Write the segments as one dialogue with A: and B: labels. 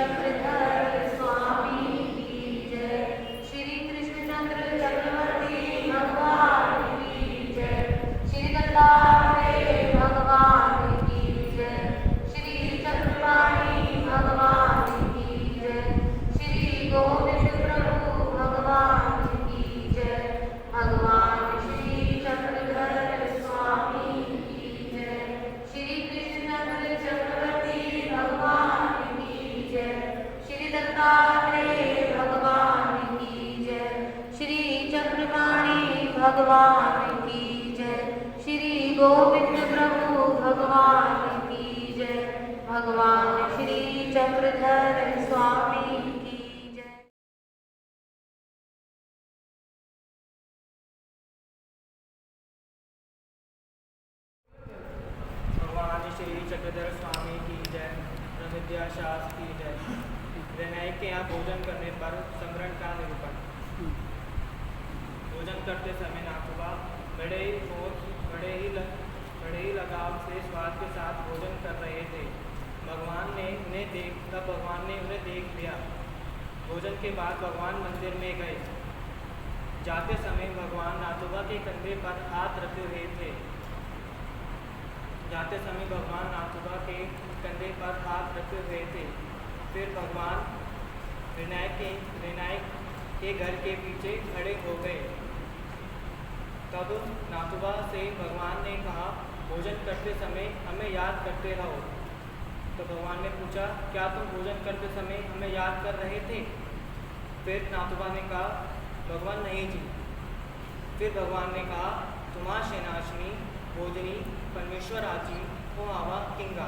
A: चक्रधर स्वामी की जय। श्री कृष्णचंद्र चक्रवर्ती भगवान की जय। श्री दत्तात्रेय भगवान की जय। श्री चक्रपाणि भगवान की जय। श्री गोविंद प्रभु भगवान की जय। भगवान श्री चक्रधर स्वामी की जय। श्री कृष्णचंद्र चक्रवर्ती भगवान की जय। श्री दत्तात्रेय भगवान की जय। श्री चक्रपाणि भगवान की जय। श्री गोविंद प्रभु भगवान की जय। भगवान श्री चक्रधर स्वामी की जय।
B: भगवान श्री चक्रधर स्वामी की जय। ब्रह्मविद्या शास्त्र की जय। विनायक के यहाँ भोजन करने पर संग्रहण का निरूपण। भोजन करते समय नाथुबा बड़े ही लगाव से स्वाद के साथ भोजन कर रहे थे। भगवान ने उन्हें देख लिया। भोजन के बाद भगवान मंदिर में गए। जाते समय भगवान नाथुबा के कंधे पर हाथ रखे हुए थे। फिर भगवान विनायक के घर के पीछे खड़े हो गए। तब नाथुबा से भगवान ने कहा, भोजन करते समय हमें याद करते रहो। तो भगवान ने पूछा, क्या तुम भोजन करते समय हमें याद कर रहे थे? फिर नाथुबा ने कहा, भगवान नहीं जी। फिर भगवान ने कहा, तुम्हा सेनाशिनी भोजनी परमेश्वराची हो आवा किंगा।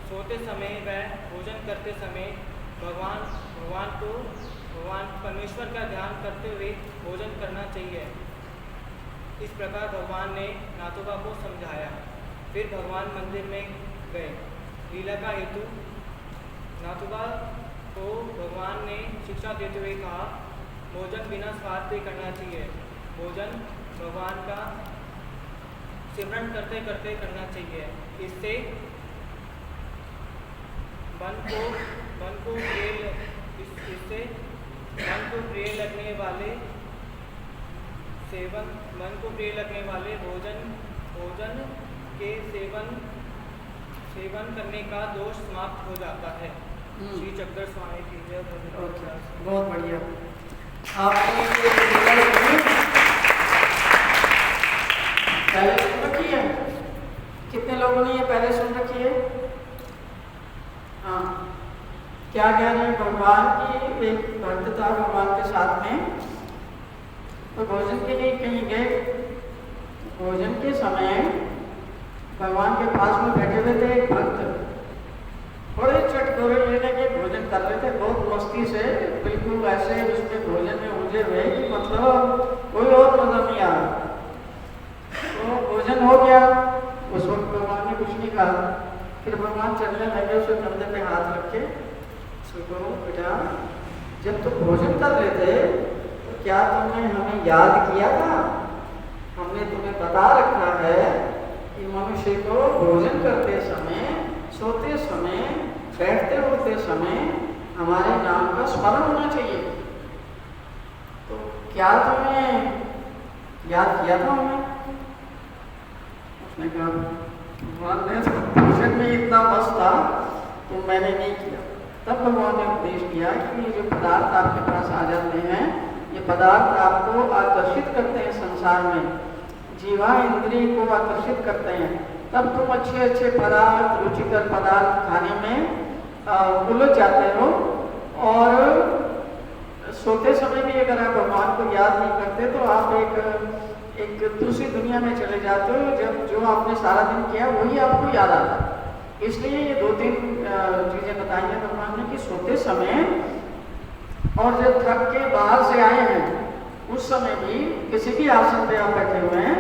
B: सोते समय व भोजन करते समय भगवान परमेश्वर का ध्यान करते हुए भोजन करना चाहिए। इस प्रकार भगवान ने नाथुबा को समझाया। फिर भगवान मंदिर में गए। लीला का हेतु नाथुबा को भगवान ने शिक्षा देते हुए कहा, भोजन बिना स्वाद के करना चाहिए। भोजन भगवान का सिमरन करते करते करना चाहिए। इससे मन को प्रिय लगने वाले भोजन के सेवन करने का दोष समाप्त हो जाता है। श्री चक्रधर स्वामी की जय।
C: बहुत बढ़िया। आपने पहले सुन रखी है? कितने लोगों ने ये पहले सुन रखी है? हाँ, क्या कह रहे हैं? भगवान की एक भक्त था भगवान के साथ में, तो भोजन के लिए कहीं गए। भोजन के समय भगवान के पास में बैठे हुए थे एक भक्त। बड़े चटकोरे लेने के भोजन कर रहे थे, बहुत मस्ती से, बिल्कुल ऐसे उसके भोजन में उलझे हुए कि मतलब कोई और मजा नहीं आ रहा। तो भोजन हो गया। उस वक्त भगवान ने कुछ नहीं कहा। फिर भगवान चलने लगे, उसके कंधे पे हाथ रख के उसको, बेटा जब तुम भोजन कर रहे थे तो क्या तुमने हमें याद किया था? हमने तुम्हें बता रखा है कि मनुष्य को भोजन करते समय, सोते समय, बैठते उठते समय हमारे नाम का स्मरण होना चाहिए। तो क्या तुम्हें याद किया था हमें? उसने कहा, भगवान ने भोजन में इतना मस्त था तो मैंने नहीं किया। तब भगवान ने उपदेश किया कि ये जो पदार्थ आपके पास आ जाते हैं, ये पदार्थ आपको आकर्षित करते हैं संसार में, जीवा इंद्रिय को आकर्षित करते हैं। तब तुम अच्छे अच्छे पदार्थ, रुचिकर पदार्थ खाने में उलझ जाते हो। और सोते समय भी अगर आप भगवान को याद नहीं करते तो आप एक दूसरी दुनिया में चले जाते हो। जब जो आपने सारा दिन किया वही आपको याद आता है। इसलिए ये दो तीन चीज़ें बताई हैं भगवान ने कि सोते समय और जब थक के बाहर से आए हैं उस समय भी किसी भी आसन पे आप बैठे हुए हैं,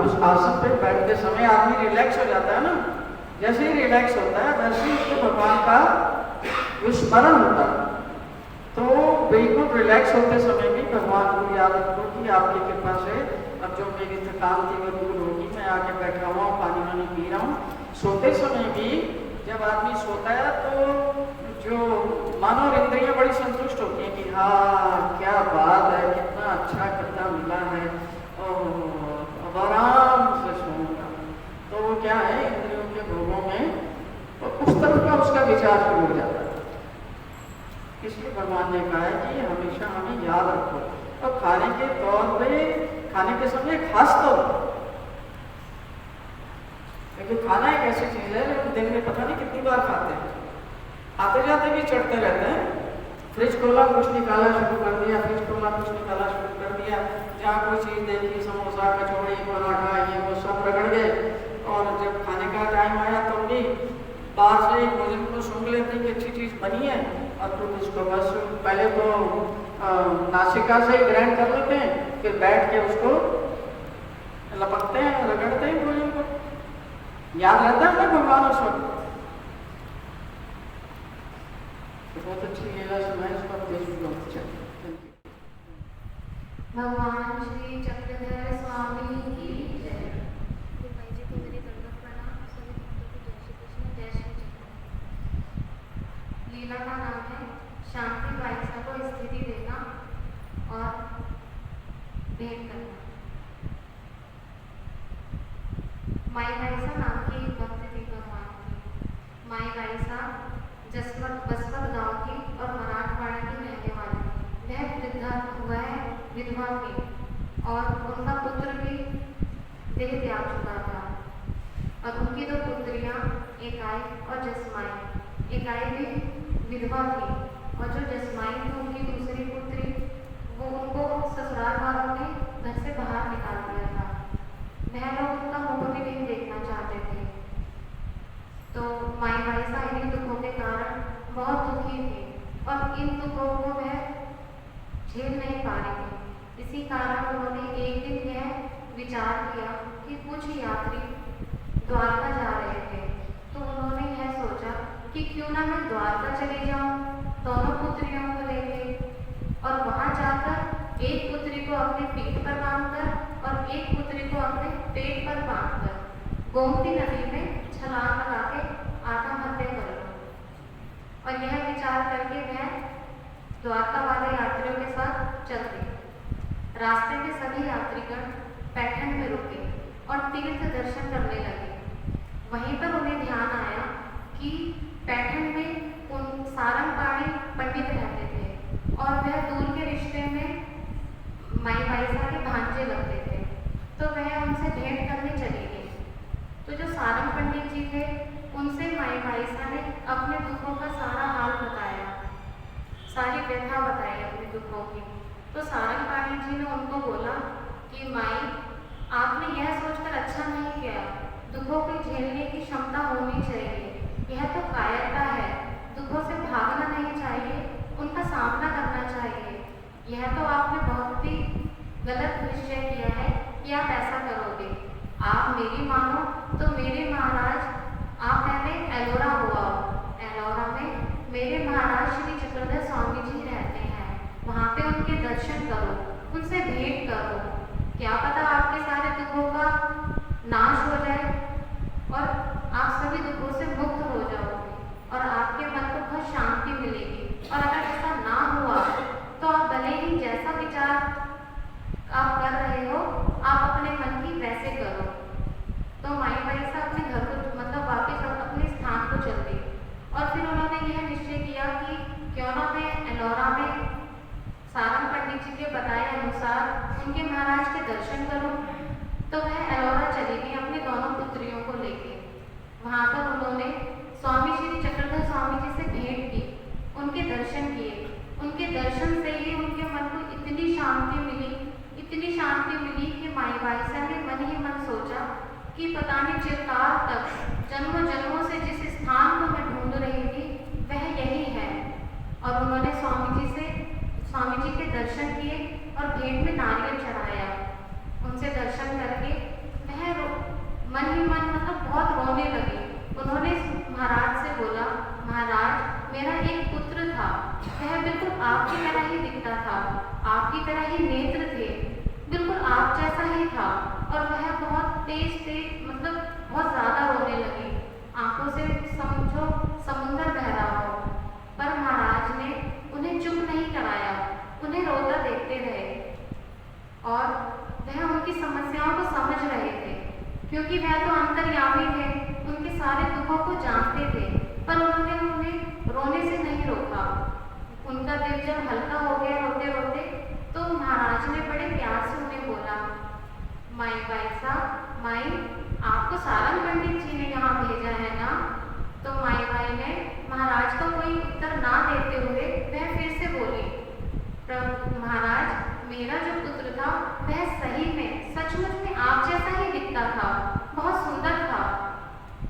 C: उस आसन पे बैठते समय आदमी रिलैक्स हो जाता है ना। जैसे ही रिलैक्स होता है वैसे ही उसको भगवान का विस्मरण होता है। तो बिल्कुल रिलैक्स होते समय भी भगवान को याद रखो कि आपकी कृपा से अब जो मेरी थकान थी वो दूर होगी। मैं आके बैठा हुआ हूँ, पानी वानी पी रहा हूँ, सोते समय भी जब आदमी सोता है तो जो मानव इंद्रियां बड़ी संतुष्ट होती हैं कि हाँ क्या बात है, कितना अच्छा करता मिला है और अब आराम से सोऊंगा। तो वो क्या है, इंद्रियों के भोगों में तो उस तरह का उसका विचार शुरू हो जाता है। इसलिए भगवान ने कहा है कि हमेशा हमें याद रखो और खाने के तौर पे, खाने के समय खास तौर पर, क्योंकि खाना एक ऐसी चीज है जो दिन में पता नहीं कितनी बार खाते हैं, आते जाते भी चढ़ते रहते हैं। फ्रिज खोला कुछ निकाला शुरू कर दिया, फ्रिज खोला कुछ निकाला शुरू कर दिया, जहाँ कोई चीज़ देखी, समोसा कचौड़ी पराठा ये वो सब रगड़ गए। और जब खाने का टाइम आया तो भी बाहर से भोजन को सूंघ लेते हैं कि अच्छी चीज़ बनी है, और फिर उसको बस पहले तो नासिका से ही ग्रहण कर लेते हैं, फिर बैठ के उसको लपकते हैं, रगड़ते हैं भोजन को। याद रहता है ना भगवान उस वक्त। बहुत अच्छी लीला सुनाई, इस पर
A: भगवान श्री चक्रधर स्वामी की जय। भाई जी को मेरी दंडवत प्रणाम। सभी भक्तों को जय श्री कृष्ण, जय श्री चक्रधर। लीला का नाम है शांति वाइसा को स्थिति देना और भेंट करना। माई वाइसा नाम की भक्त थी भगवान की। माई वाइसा बसवत गांव की और मराठवाड़ा की रहने वाली। वह विधवा थी और उनका पुत्र भी देह त्याग चुका था। और उनकी दो पुत्रियां एकाई और जसमाई। एकाई भी विधवा थी और जो जसमाई थी उनकी दूसरी पुत्री, वो उनको ससुराल वालों ने घर से बाहर निकाल दिया था। वह लोग उनका मुंह भी नहीं देखना चाहते थे। तो माई वाइसा इन्हीं दुखों के कारण बहुत दुखी थी और इन दुखों को वह झेल नहीं पा रही थी। इसी कारण उन्होंने एक दिन यह विचार किया कि कुछ यात्री द्वारका जा रहे थे, तो उन्होंने यह सोचा कि क्यों ना मैं द्वारका चली जाऊं दोनों पुत्रियों को लेके, और वहां जाकर एक पुत्री को अपने पीठ पर बांधकर और एक पुत्री को अपने पेट पर बांधकर गोमती नदी में छलांग लगा के आत्महत्या कर लो। और यह विचार करके वह द्वारका वाले यात्रियों के साथ चल दी। रास्ते में सभी यात्रीगण पैठन में रुके और तीर्थ दर्शन करने लगे। वहीं पर उन्हें ध्यान आया कि पैठन में उन सारंगपाणी पंडित रहते थे और वह दूर के रिश्ते में माई वाइसा के भांजे लगते थे। तो वह उनसे भेंट करने चली गई। तो जो सारंग पंडित जी थे उनसे माई वाइसा ने अपने दुखों का सारा हाल बताया, सारी व्यथा बताई अपने दुखों की। तो सारंगपाणी जी ने उनको बोला कि माई, आपने यह सोचकर अच्छा नहीं किया, दुखों को झेलने की क्षमता होनी चाहिए। यह तो कायरता है, दुखों से भागना नहीं चाहिए, उनका सामना करना चाहिए। यह तो आपने बहुत ही गलत निश्चय किया है कि आप ऐसा करोगे। आप मेरी मानो तो मेरे महाराज, आप पहले एलोरा हुआ, एलोरा में मेरे महाराज श्री चक्रधर स्वामी जी रहते हैं, वहाँ पे उनके दर्शन करो, उनसे भेंट करो। क्या पता आपके सारे दुखों का नाश हो जाए और आप सभी दुखों से मुक्त हो जाओगे और आपके मन को बहुत शांति मिलेगी। और अगर ऐसा ना हुआ तो आप भले ही जैसा विचार आप कर रहे हो, आप अपने मन की वैसे करो। तो माई वाइसा अपने घर को मतलब वापस अपने स्थान को चल गई। और फिर उन्होंने यह निश्चय किया कि क्यों ना मैं एलोरा में सारंग पंडित जी के बताए अनुसार उनके महाराज के दर्शन करूं। तो वह एलोरा चली गई अपनी दोनों पुत्रियों को लेके। वहाँ पर उन्होंने स्वामी श्री चक्रधर स्वामी जी से भेंट की, उनके दर्शन किए। उनके दर्शन से ही उनके मन को इतनी शांति मिली, इतनी शांति मिली कि माई वाइसा ने मन ही मन सोचा कि पता नहीं चिरकाल तक, जन्मों जन्मों से जिस स्थान को मैं ढूंढ रही थी वह यही है। और उन्होंने स्वामी जी के दर्शन किए और भेंट में नारियल चढ़ाया। उनसे दर्शन करके वह मन ही मन मतलब बहुत रोने लगी। उन्होंने महाराज से बोला, महाराज मेरा एक पुत्र था, वह बिल्कुल आपकी तरह ही दिखता था, आपकी तरह ही नेत्र थे, बिल्कुल आप जैसा ही था। और वह बहुत तेज मतलब बहुत ज़्यादा रोने लगी। आंखों से समझो समुंदर बह रहा हो। पर महाराज ने उन्हें चुप नहीं कराया, उन्हें रोता देखते रहे और वह उनकी समस्याओं को समझ रहे थे, क्योंकि वह तो अंतर्यामी थे, उनके सारे दुखों को जानते थे। पर उन्होंने उन्हें रोने से नहीं रोका। उनका दिल जब हल्का हो गया रोते रोते, तो महाराज ने बड़े प्यार से उन्हें बोला, माई बाईसा, माई आपको सारंग पंडित जी ने यहाँ भेजा है ना? तो माई बाई ने महाराज का कोई उत्तर ना देते हुए वह फिर से बोली, प्रभु महाराज, मेरा जो पुत्र था वह सही में सचमुच में आप जैसा ही दिखता था, बहुत सुंदर था।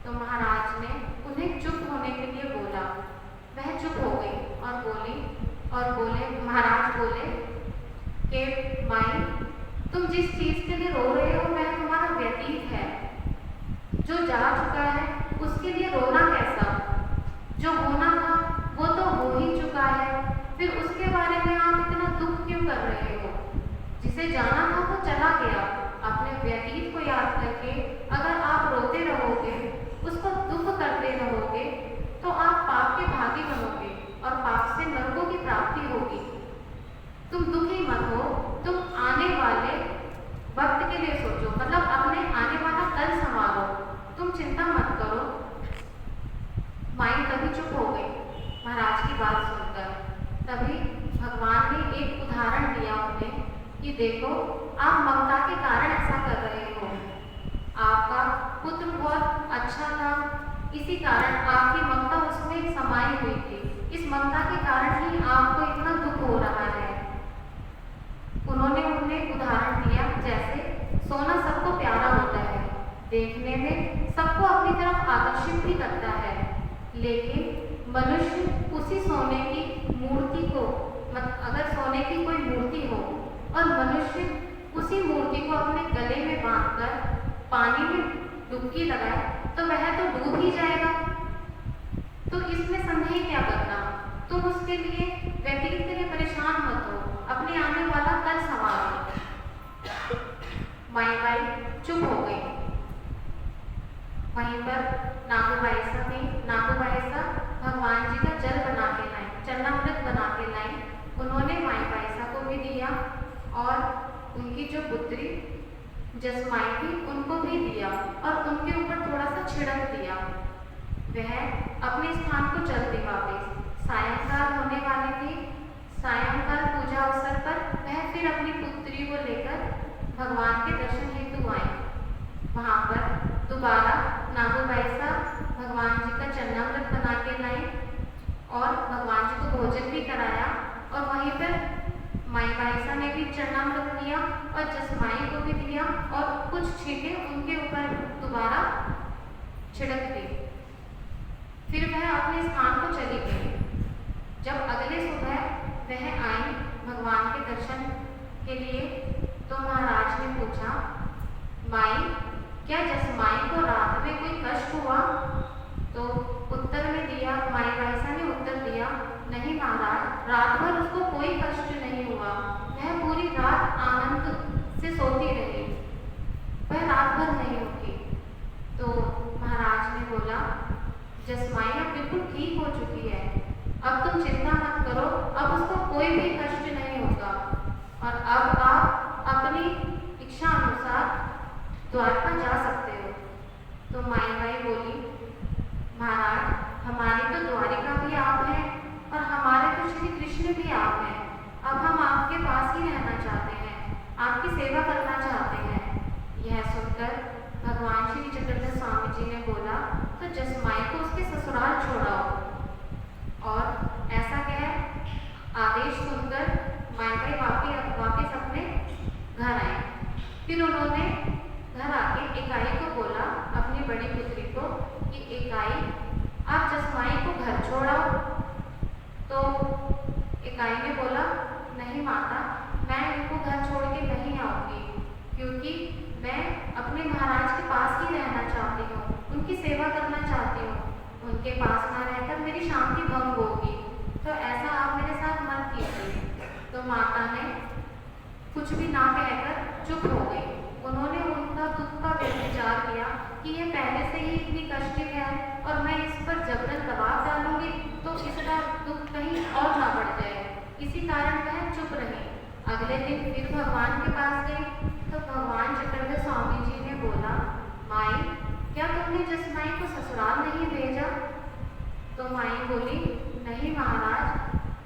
A: तो महाराज ने उन्हें चुप होने के लिए बोला। वह चुप हो गई और बोले महाराज बोले कि माई, तुम जिस चीज के लिए रो रहे हो वह तुम्हारा व्यतीत है। जो जा चुका है उसके लिए रोना कैसा? जो होना था वो तो हो ही चुका है, फिर उसके बारे में आप इतना दुख क्यों कर रहे हो? जिसे जाना था वो चला गया। अपने व्यतीत को याद करके अगर आप रोते रहोगे, उसको दुख करते रहोगे, तो आप पाप के भागी बनोगे और पाप से नरकों की प्राप्ति होगी। तुम दुखी मत हो, तुम आने वाले वक्त के लिए सोचो, मतलब अपने आने वाला कल संवारो, तुम चिंता मत करो। माई तभी चुप हो गई महाराज की बात सुनकर। तभी भगवान ने एक उदाहरण दिया उन्हें कि देखो, आप ममता के कारण ऐसा कर रहे हो। आपका पुत्र बहुत अच्छा था, इसी कारण आपकी ममता उसमें समाई हुई थी। इस ममता के कारण ही आपको इतना दुख हो रहा है। उन्होंने उन्हें उदाहरण दिया, जैसे सोना सबको प्यारा होता है, देखने में सबको अपनी तरफ आकर्षित भी करता है, लेकिन मनुष्य उसी सोने की मूर्ति को, अगर सोने की कोई मूर्ति हो और मनुष्य उसी मूर्ति को अपने गले में बांधकर पानी में डुबकी लगाए, तो वह तो डूब ही जाएगा। तो इसमें संदेह क्या करना? तुम उसके लिए व्यतीत के लिए परेशान मत हो, अपने आने वाला कल संवारो। माई बाई चुप हो गई। वहीं पर नागूबाईसा भगवान जी का जल बना के लाई, चरणामृत बना के लाई। उन्होंने माई बाईसा को भी दिया और उनकी जो पुत्री जसमाई थी उनको भी दिया और उनके ऊपर थोड़ा सा छिड़क दिया। वह अपने स्थान को चल दी वापस। सायंकाल होने वाली थी। सायंकाल पूजा अवसर पर वह फिर अपनी पुत्री को लेकर भगवान के दर्शन हेतु आई। वहाँ पर दोबारा नागूबाईसा भगवान जी का चरणामृत बना के लाई और भगवान जी को भोजन भी कराया। और वहीं पर माई बाईसा ने भी चरणामृत लिया और जसमाई को भी दिया और कुछ छींटे उनके ऊपर दोबारा छिड़क दी। फिर वह अपने स्थान को चली गई। जब अगले सुबह वह आई भगवान के दर्शन के लिए, तो महाराज ने पूछा, माई, क्या जसमाई को रात में कोई कष्ट हुआ? तो उत्तर में दिया, माई बाईसा ने उत्तर दिया, नहीं महाराज, रात भर उसको कोई कष्ट नहीं हुआ। वह पूरी रात आनंद से सोती रही, वह रात भर नहीं उठी। तो महाराज ने बोला, जसमाई अब बिल्कुल ठीक हो चुकी है, अब तुम चिंता मत करो, अब उसको कोई भी कष्ट नहीं होगा और अब आप अपनी इच्छा अनुसार द्वारका जा सकते हो। तो माई बाई बोली, महाराज, हमारी तो द्वारिका भी आप हैं और हमारे तो श्री कृष्ण भी आप हैं। अब हम आपके पास ही रहना चाहते हैं, आपकी सेवा करना चाहते हैं। यह सुनकर भगवान श्री चक्रधर स्वामी जी ने बोला, तो जसमाई को उसके ससुराल छोड़ाओ। और ऐसा कह आदेश सुनकर माई बाई वापिस अपने घर आए। फिर उन्होंने घर आके इकाई को बोला, अपनी बड़ी पुत्री को, कि इकाई, आप जसमाई को घर छोड़ाओ। तो इकाई ने बोला, नहीं माता, मैं इनको घर छोड़ के नहीं आऊँगी, क्योंकि मैं अपने महाराज के पास ही रहना चाहती हूँ, उनकी सेवा करना चाहती हूँ। उनके पास ना रहकर मेरी शांति भंग होगी, तो ऐसा आप मेरे साथ मत कीजिए। तो माता ने कुछ भी ना कहकर चुप हो गई। उन्होंने उनका दुख का विचार किया कि कि यह पहले से ही इतनी कष्टी है और मैं इस पर जबरन दबाव डालूंगी तो इसका दुख कहीं और ना बढ़ जाए। इसी कारण वह चुप रही। अगले दिन फिर भगवान के पास गई तो भगवान चक्रधर स्वामी जी ने बोला, माई, क्या तुमने जसमाई को ससुराल नहीं भेजा? तो माई बोली, नहीं महाराज,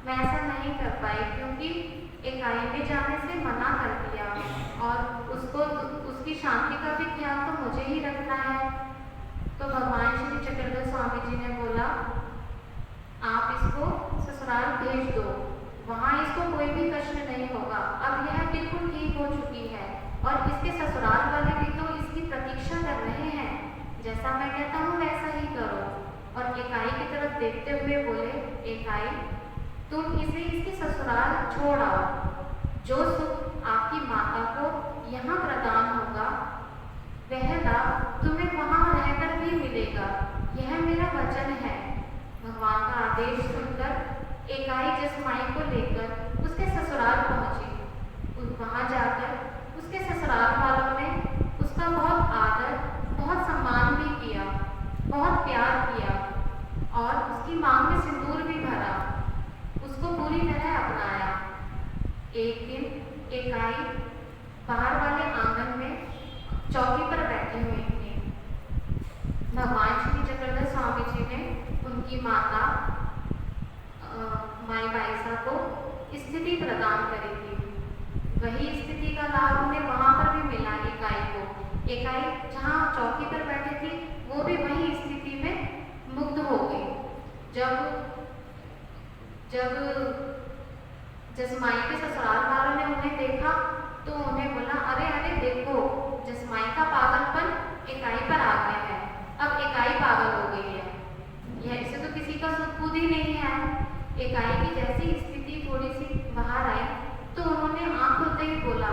A: मैं ऐसा नहीं कर पाई क्योंकि एकाई में जाने से मना कर दिया और उसकी शांति का भी ख्याल तो मुझे ही रखना है। तो भगवान श्री चक्रधर स्वामी जी ने बोला, आप इसको ससुराल भेज दो, वहाँ इसको कोई भी कष्ट नहीं होगा। अब यह बिल्कुल ठीक हो चुकी है और इसके ससुराल वाले भी तो इसकी प्रतीक्षा कर रहे हैं। जैसा मैं कहता हूँ वैसा ही करो। और एकाई की तरफ देखते हुए बोले, एकाई, तुम इसे इसके ससुराल छोड़ आओ। जो सुख आपकी माता को यहाँ प्रदान होगा वह लाभ तुम्हें वहाँ रहकर भी मिलेगा। यह मेरा वचन है। भगवान का आदेश सुनकर एकाई जसमाई को लेकर उसके ससुराल पहुंची। वहाँ जाकर उसके ससुराल वालों ने उसका बहुत आदर, बहुत सम्मान भी किया, बहुत प्यार किया और उसकी मांग में सिंदूर भी भरा, उसको पूरी तरह अपनाया। एक दिन एकाई बाहर वाले आंगन में चौकी पर बैठे हुए थे। भगवान श्री चक्रधर स्वामी जी ने उनकी माता माई बाईसा को स्थिति प्रदान करी थी। वही स्थिति का लाभ उन्हें वहां पर भी मिला। एकाई को, एकाई जहाँ चौकी पर बैठी थी वो भी वही स्थिति में मुग्ध हो गई। जब जसमाई के ससुराल वालों ने उन्हें देखा तो उन्हें बोला, अरे अरे देखो, जसमाई का पागलपन एकाई पर आ गया है। अब एकाई पागल हो गई है। यह इसे तो किसी का सुध बुध ही नहीं है। एकाई की जैसी स्थिति थोड़ी सी बाहर आई तो उन्होंने आंख खोलते ही बोला,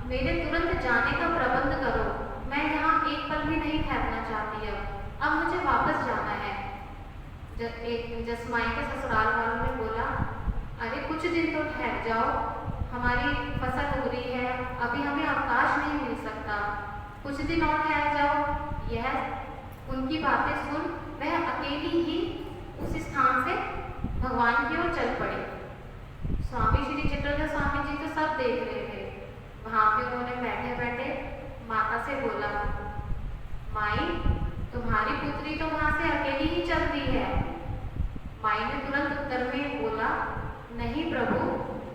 A: मेरे तुरंत जाने का प्रबंध करो। मैं यहाँ एक पल भी नहीं ठहरना चाहती। अब मुझे वापस जाना है। जसमाई के ससुराल वालों ने बोला, अरे कुछ दिन तो ठहर जाओ, हमारी फसल हो रही है, अभी हमें अवकाश नहीं मिल सकता, कुछ दिन और ठहर जाओ। यह उनकी बातें सुन वह अकेली ही उस स्थान से भगवान की ओर चल पड़ी। स्वामी श्री चक्रधर स्वामी जी तो सब देख रहे थे। वहां पे उन्होंने बैठे बैठे माता से बोला, माई, तुम्हारी पुत्री तो वहां से अकेली ही चल दी है। माई ने तुरंत उत्तर में बोला, नहीं प्रभु,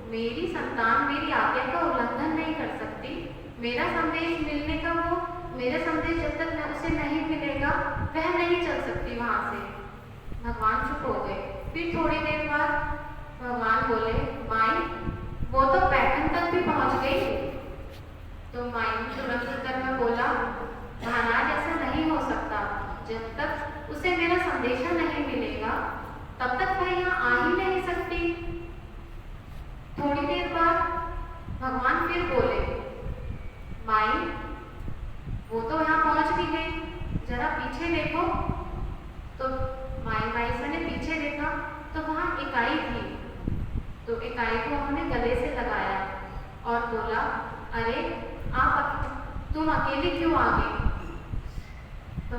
A: मेरी संतान मेरी आज्ञा का उल्लंघन नहीं कर सकती। मेरा संदेश मिलने का वो मेरा संदेश जब तक उसे नहीं मिलेगा वह नहीं चल सकती वहां से। भगवान चुप हो गए। फिर थोड़ी देर बाद भगवान बोले, माई, वो तो पैठन तक भी पहुंच गई। तो माई ने तुरंत उत्तर में बोला, महाराज, ऐसा नहीं हो सकता। जब तक उसे मेरा संदेशा नहीं मिलेगा तब तक वह यहाँ आ ही नहीं सकती। थोड़ी देर बाद भगवान फिर बोले, माई, वो तो यहाँ पहुंच भी गई, जरा पीछे देखो। तो माई बाईसा ने पीछे देखा तो वहाँ एकाई थी। तो एकाई को उन्होंने गले से लगाया और बोला, अरे तुम अकेली क्यों आ गई? तो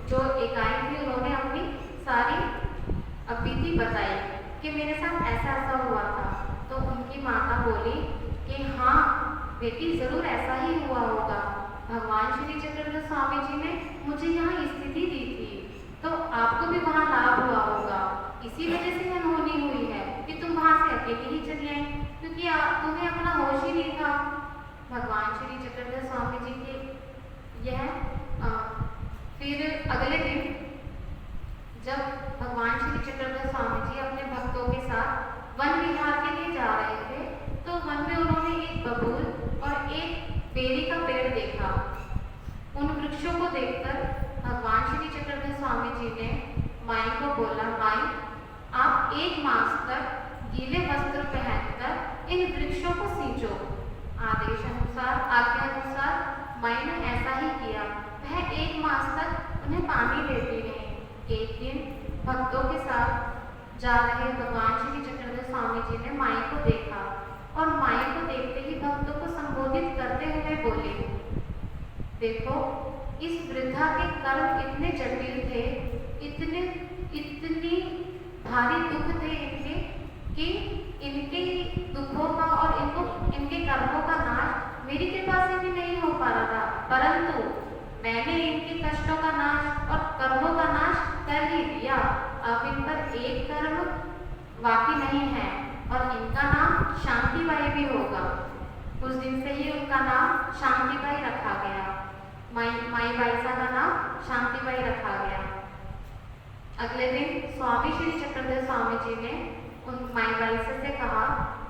A: जो एकाई थी उन्होंने अपनी सारी बीती बताई कि मेरे साथ ऐसा ऐसा हुआ था। तो उनकी माता बोली कि हाँ बेटी, जरूर ऐसा ही हुआ होगा। भगवान श्री चक्रधर स्वामी जी ने मुझे यहाँ स्थिति दी थी तो आपको भी वहाँ लाभ हुआ होगा। इसी वजह से अनहोनी हुई है कि तुम वहाँ से अकेली ही चली आई, क्योंकि तुम्हें अपना होश ही नहीं था। भगवान श्री चक्रधर स्वामी जी के फिर अगले दिन जब भगवान श्री चक्रधर स्वामी जी अपने भक्तों के साथ वन विहार के लिए जा रहे थे तो वन में उन्होंने एक बबूल और एक बेरी का पेड़ देखा। उन वृक्षों को देखकर भगवान श्री चक्रधर स्वामी जी ने माई को बोला, माई, आप 1 मास तक गीले वस्त्र पहनकर इन वृक्षों को सींचो। आदेश अनुसार, आज्ञा अनुसार माई ने ऐसा ही किया। वह 1 मास तक उन्हें पानी देती रही। एक दिन भक्तों के साथ जा रहे भगवान श्री चक्रधर स्वामी जी ने माई को देखा और माई को देखते ही भक्तों को संबोधित करते हुए बोले, देखो, इस वृद्धा के कर्म इतने जटिल थे, इतनी भारी दुख थे इनके, कि इनके दुखों का और इनके कर्मों का नाश मेरी कृपा से भी नहीं हो पा रहा था, परंतु मैंने इनके कष्टों का नाश और कर्मों का नाश कर ही दिया। अब इन पर एक कर्म बाकी नहीं है और इनका नाम शांतिबाई भी होगा। उस दिन से ही उनका नाम शांतिबाई रखा गया। माई बाईसा का नाम शांतिबाई रखा गया। अगले दिन स्वामी श्री चक्रधर स्वामी जी ने उन माई बाईसा से कहा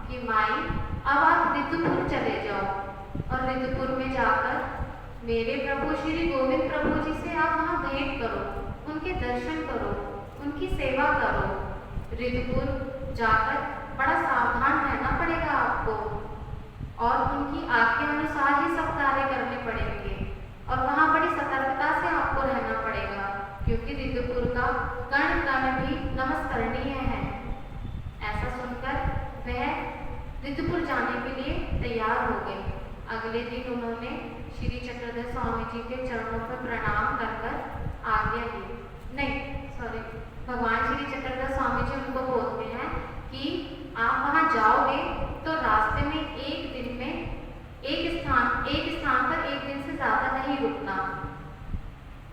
A: कि माई, अब आप रितुपुर चले जाओ और रितुपुर में जाकर मेरे प्रभु श्री गोविंद प्रभु जी से आप वहाँ भेंट करो, उनके दर्शन करो, उनकी सेवा करो। रितुपुर जाकर बड़ा सावधान रहना पड़ेगा आपको और उनकी आज्ञा अनुसार ही सब कार्य करने पड़ेंगे और वहाँ बड़ी सतर्कता से आपको रहना पड़ेगा, क्योंकि रितुपुर का कण कण भी नमस्करणीय है। ऐसा सुनकर वह रितुपुर जाने के लिए तैयार हो गए। अगले दिन उन्होंने श्री चक्रधर स्वामी जी के चरणों पर प्रणाम कर आज्ञा दी। भगवान श्री चक्रधर स्वामी जी उनको बोलते हैं कि आप वहाँ जाओगे तो रास्ते में एक दिन में एक स्थान पर एक दिन से ज़्यादा नहीं रुकना,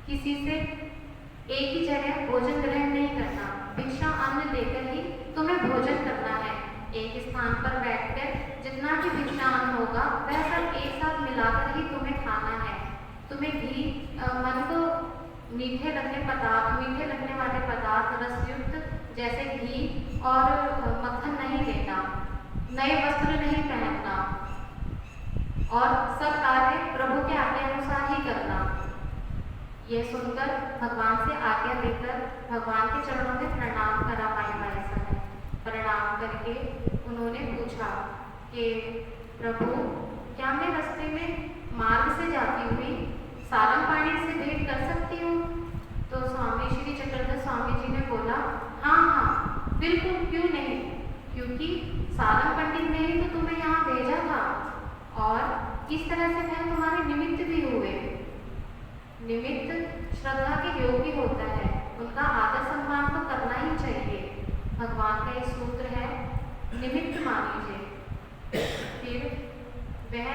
A: किसी से एक ही जगह भोजन ग्रहण नहीं करना, भिक्षा अन्न लेकर ही तुम्हें भोजन करना है। एक स्थान पर बैठकर जितना भी भिक्षा अन्न होगा वह सब एक साथ मिलाकर ही तुम्हें खाना है। तुम्हें घी, मन को मीठे लगने वाले पदार्थ रसयुक्त जैसे घी और मक्खन नहीं लेना, नए वस्त्र नहीं पहनना और सब कार्य प्रभु के आज्ञा अनुसार ही करना। यह सुनकर भगवान से आज्ञा लेकर भगवान के चरणों में प्रणाम करा माई बाईसा ने। प्रणाम करके उन्होंने पूछा कि प्रभु, क्या मैं रास्ते में मार्ग से जाती हुई सारंगपाणी से भेंट कर सकती हूँ? तो स्वामी श्री चक्रधर स्वामी जी ने बोला, हाँ बिल्कुल, क्यों नहीं, क्योंकि सारंग पंडित ने ही तो तुम्हें यहाँ भेजा था और इस तरह से वह तुम्हारे निमित्त भी हुए। निमित्त श्रद्धा के योग्य होता है, उनका आदर सम्मान तो करना ही चाहिए। भगवान का एक सूत्र है, निमित्त मानिए। फिर वह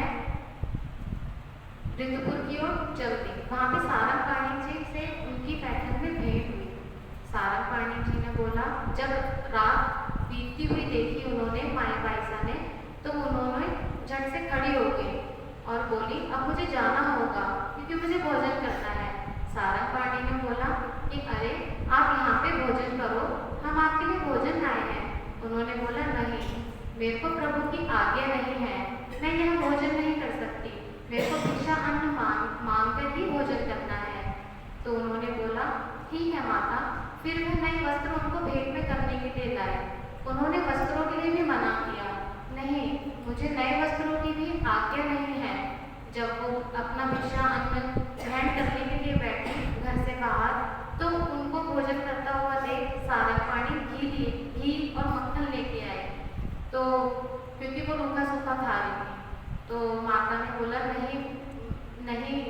A: रितुपुर की ओर चल दी। वहाँ पे सारंगपाणी जी से उनकी बैठक में भेंट हुई। सारंगपाणी जी ने बोला, जब रात बीतती हुई देखी उन्होंने माई बाईसा ने, तो उन्होंने झट से खड़ी हो गई और बोली, अब मुझे जाना होगा क्योंकि मुझे भोजन करना है। सारंगपाणी ने बोला कि अरे, आप यहाँ पे भोजन करो, हम आपके लिए भोजन लाए हैं। उन्होंने बोला, नहीं, मेरे को प्रभु की आज्ञा नहीं है, मैं यह भोजन नहीं कर सकती, मेरे को भिक्षा अन्न मांग कर ही भोजन करना है। तो उन्होंने बोला, ठीक है माता। फिर वह नए वस्त्र उनको भेंट में करने के लिए लाए। उन्होंने वस्त्रों के लिए भी मना किया, नहीं, मुझे नए वस्त्रों की भी आज्ञा नहीं है। जब वो अपना भिक्षा अन्न ग्रहण करने के लिए बैठी घर से बाहर, तो उनको भोजन करता हुआ देख सारंगपाणी घी और मक्खन लेके आए। तो क्योंकि वो रूखा सूखा खा रही थी, तो माता ने बोला, नहीं,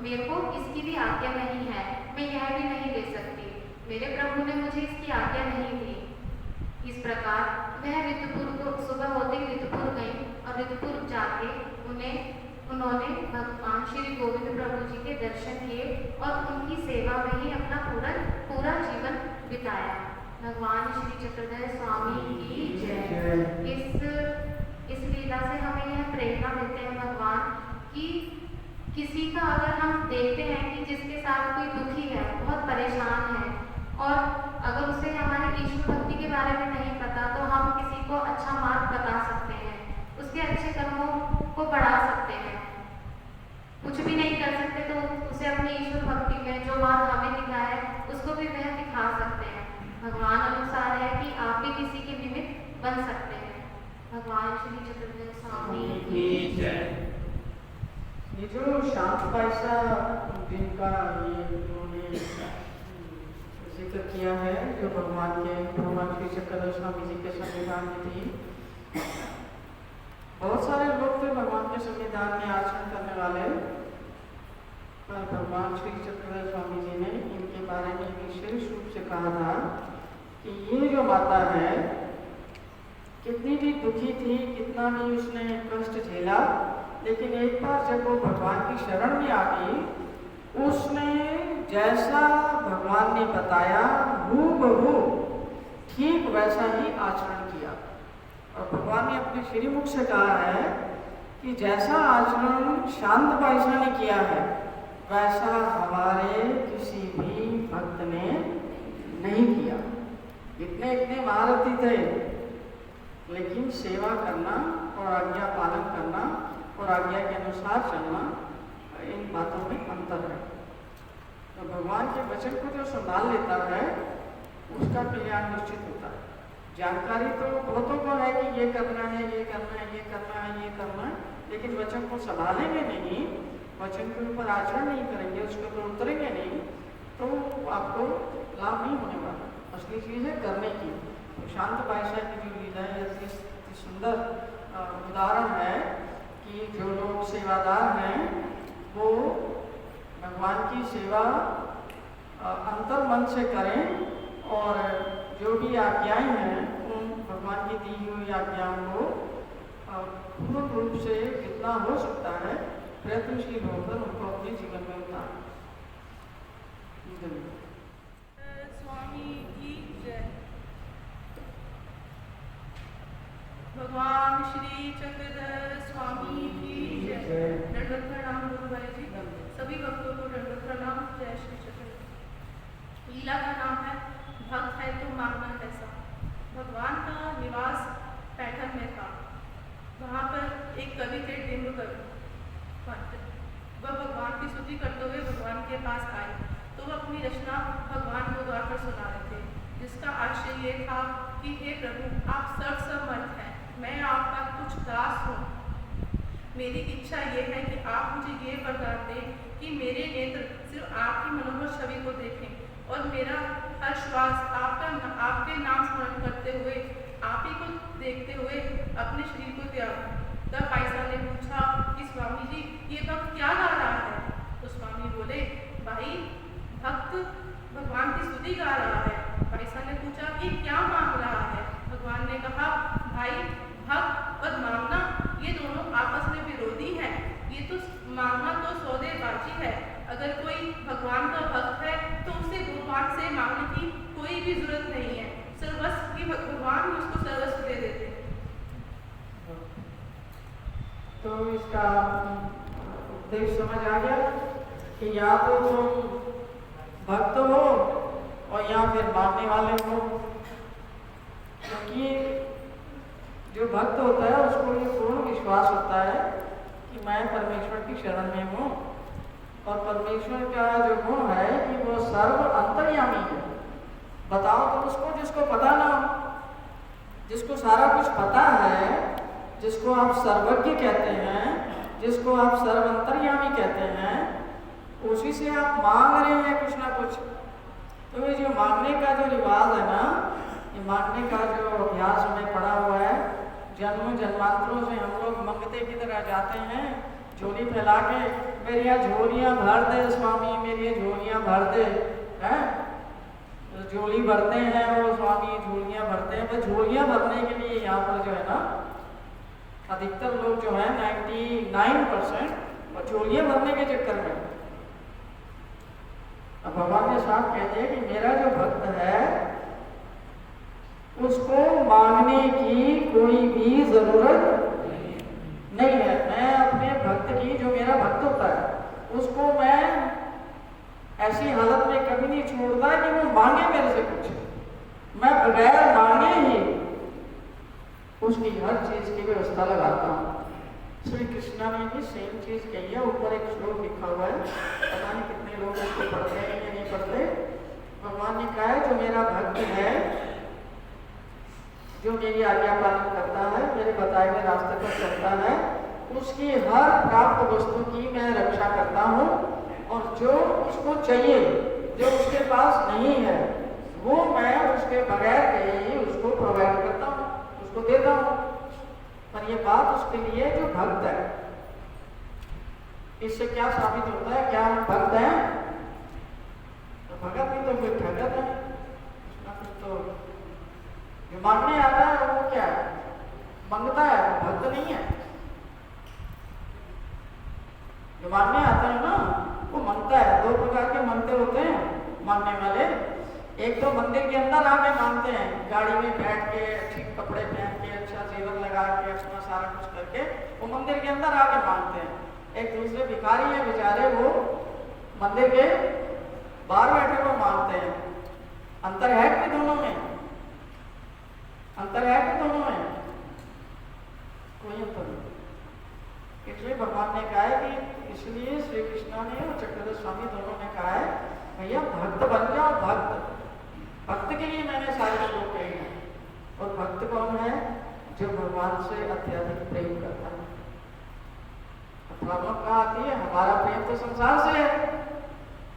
A: मेरे को इसकी भी आज्ञा नहीं है, मैं यह भी नहीं ले सकती, मेरे प्रभु ने मुझे इसकी आज्ञा नहीं दी। इस प्रकार वह रितुपुर को सुबह होते ही रितुपुर गई और रितुपुर जाके उन्होंने भगवान श्री गोविंद प्रभु जी के दर्शन किए और उनकी सेवा में ही अपना पूरा जीवन बिताया। भगवान श्री चक्रधर स्वामी की जय। इस लीला से हमें यह प्रेरणा देते हैं भगवान कि किसी का अगर हम देखते हैं कि जिसके साथ कोई दुखी है, बहुत परेशान है और अगर उसे हमारे ईश्वर भक्ति के बारे में नहीं पता, तो हम किसी को अच्छा मार्ग बता सकते हैं, उसके अच्छे कर्मों को बढ़ा सकते हैं। कुछ भी नहीं कर सकते तो उसे अपनी ईश्वर भक्ति में जो मार्ग हमें दिखा है उसको भी वह दिखा सकते हैं। भगवान अनुसार है कि आप भी किसी के निमित्त बन सकते हैं। भगवान श्री चक्रधर स्वामी की जय।
C: ये जो शांत बाईसा जिनका ये उन्होंने जिक्र किया है, जो भगवान श्री चक्रधर स्वामी जी के संविधान में थी, बहुत सारे लोग थे भगवान के संविधान में आचरण करने वाले, पर भगवान श्री चक्रधर स्वामी जी ने इनके बारे में विशेष रूप से कहा था कि ये जो माता है कितनी भी दुखी थी, कितना भी उसने कष्ट झेला, लेकिन एक बार जब वो भगवान की शरण में आ गई, उसने जैसा भगवान ने बताया हूबहू ठीक वैसा ही आचरण किया। और भगवान ने अपने श्रीमुख से कहा है कि जैसा आचरण शांत बाईसा ने किया है वैसा हमारे किसी भी भक्त ने नहीं किया। इतने इतने महारथी थे, लेकिन सेवा करना और आज्ञा पालन करना और आज्ञा के अनुसार चलना, इन बातों में अंतर है। तो भगवान के वचन को जो संभाल लेता है उसका कल्याण निश्चित होता है। जानकारी तो बहुतों को है कि ये करना है, ये करना है, ये करना है, ये करना है, लेकिन वचन को संभालेंगे नहीं, वचन के ऊपर आचरण नहीं करेंगे, उसके ऊपर उतरेंगे नहीं, तो आपको लाभ नहीं होने वाला। असली चीज़ है करने की। तो शांत बाईसा की जो लीला है इतनी सुंदर उदाहरण है कि जो लोग सेवादार हैं वो भगवान की सेवा अंतर मन से करें और जो भी आज्ञाएं हैं उन भगवान की दी हुई आज्ञाओं को पूर्ण रूप से जितना हो सकता है प्रयत्नशील होकर उनको अपने जीवन में उतारें।
D: स्वामी की जय। भगवान श्री चक्रधर स्वामी की जय। दंडवत प्रणाम गुरु भाई जी, सभी भक्तों को दंडवत प्रणाम। जय श्री चक्रधर। लीला का नाम है भक्त है तो मांगना कैसा। भगवान का निवास पैठन में था। वहाँ पर एक कवि थे डिम्बकर, वह भगवान की स्तुति करते हुए भगवान के पास आए तो वह अपनी रचना भगवान को गा कर सुना रहे थे, जिसका आशय ये था कि हे प्रभु, आप सर्वसमर्थ हैं, मैं आपका कुछ दास हूँ। मेरी इच्छा ये है कि आप मुझे ये वरदान दें कि मेरे नेत्र सिर्फ आपकी मनोहर छवि को देखें और मेरा हर श्वास आपके नाम स्मरण करते हुए, आप ही को देखते हुए अपने शरीर को त्यागूं। तब बाईसा ने पूछा कि स्वामी जी, ये भक्त क्या गा रहा है? तो स्वामी बोले, भाई भक्त भगवान की स्तुति गा रहा है। बाईसा ने पूछा कि क्या मांग रहा है? भगवान ने कहा, भाई भक्त और मांगना ये दोनों आपस में विरोधी हैं। ये तो मांगना तो सौदेबाजी है। अगर कोई भगवान का भक्त है तो उसे भगवान से मांगने की कोई भी जरूरत नहीं है। सर्वस्व की भगवान उसको सर्वस्व दे देते हैं।
C: तो इसका उपदेश समझ आ गया कि या तो तुम भक्त हो और या फिर मानने वाले हो। क्योंकि जो भक्त होता है उसको ये पूर्ण विश्वास होता है कि मैं परमेश्वर की शरण में हूँ और परमेश्वर का जो गुण है कि वो सर्व अंतर्यामी है। बताओ तो उसको जिसको पता ना हो, जिसको सारा कुछ पता है, जिसको आप सर्वज्ञ कहते हैं, जिसको आप सर्व अंतर्यामी कहते हैं, उसी से आप मांग रहे हैं कुछ ना कुछ। तो ये जो मांगने का जो रिवाज है ना, ये मांगने का जो अभ्यास हमें पड़ा हुआ है, जन्म जन्मांतरों से हम लोग मंगते की तरह जाते हैं, झोली फैला के, मेरी यहाँ झोलियाँ भर दे स्वामी, मेरी ये झोलियाँ भर दे, हैं? झोली भरते हैं वो स्वामी, झोलियाँ भरते हैं। बस झोलियाँ भरने के लिए यहाँ पर जो है ना, अधिकतर लोग जो है 99% झोलियाँ भरने के चक्कर में। अब भगवान ने साफ कह दिया कि मेरा जो भक्त है उसको मांगने की कोई भी जरूरत नहीं है। मैं अपने भक्त की, जो मेरा भक्त होता है, उसको मैं ऐसी हालत में कभी नहीं छोड़ता कि वो मांगे मेरे से कुछ। मैं बगैर मांगे ही उसकी हर चीज की व्यवस्था लगाता हूँ। श्री कृष्णा ने भी सेम चीज कही है। ऊपर एक श्लोक लिखा हुआ है, पता नहीं कितने लोग उसको पढ़ते हैं या नहीं पढ़ते। भगवान ने कहा है, जो मेरा भक्त है, जो मेरी आज्ञा पालन करता है, मेरे बताए हुए रास्ते पर चलता है, उसकी हर प्राप्त वस्तु की मैं रक्षा करता हूँ और जो उसको चाहिए, जो उसके पास नहीं है, वो मैं उसके बगैर कहे ही उसको प्रोवाइड करता हूँ, उसको देता हूँ। पर ये बात उसके लिए जो भक्त है। इससे क्या साबित होता है? क्या हम भक्त हैं? तो भगत भी तो फिर ठगत है। तो जो मांगने आता है वो क्या है? मंगता है, वो भक्त नहीं है। जो मांगने आता है ना वो मांगता है। दो प्रकार के मांगते होते हैं मांगने वाले। एक तो मंदिर के अंदर आके मांगते हैं, गाड़ी में बैठ के, अच्छे कपड़े पहन के, अच्छा जेवर लगा के, अपना सारा कुछ करके वो मंदिर के अंदर आके मांगते हैं। एक दूसरे भिखारी है बेचारे, वो मंदिर के बाहर बैठे वो मांगते हैं। अंतर है कि दोनों में? अंतर है कि दोनों में? कोई अंतर नहीं। इसलिए भगवान ने कहा है कि इसलिए श्री कृष्ण ने और चक्रधर स्वामी दोनों ने कहा है भैया भक्त बन जाओ। भक्त भक्त के लिए मैंने सारे श्लोक कहे हैं। और भक्त कौन है? जो भगवान से अत्यधिक प्रेम करता है। प्रॉब्लम कहाँ आती है? हमारा प्रेम तो संसार से है।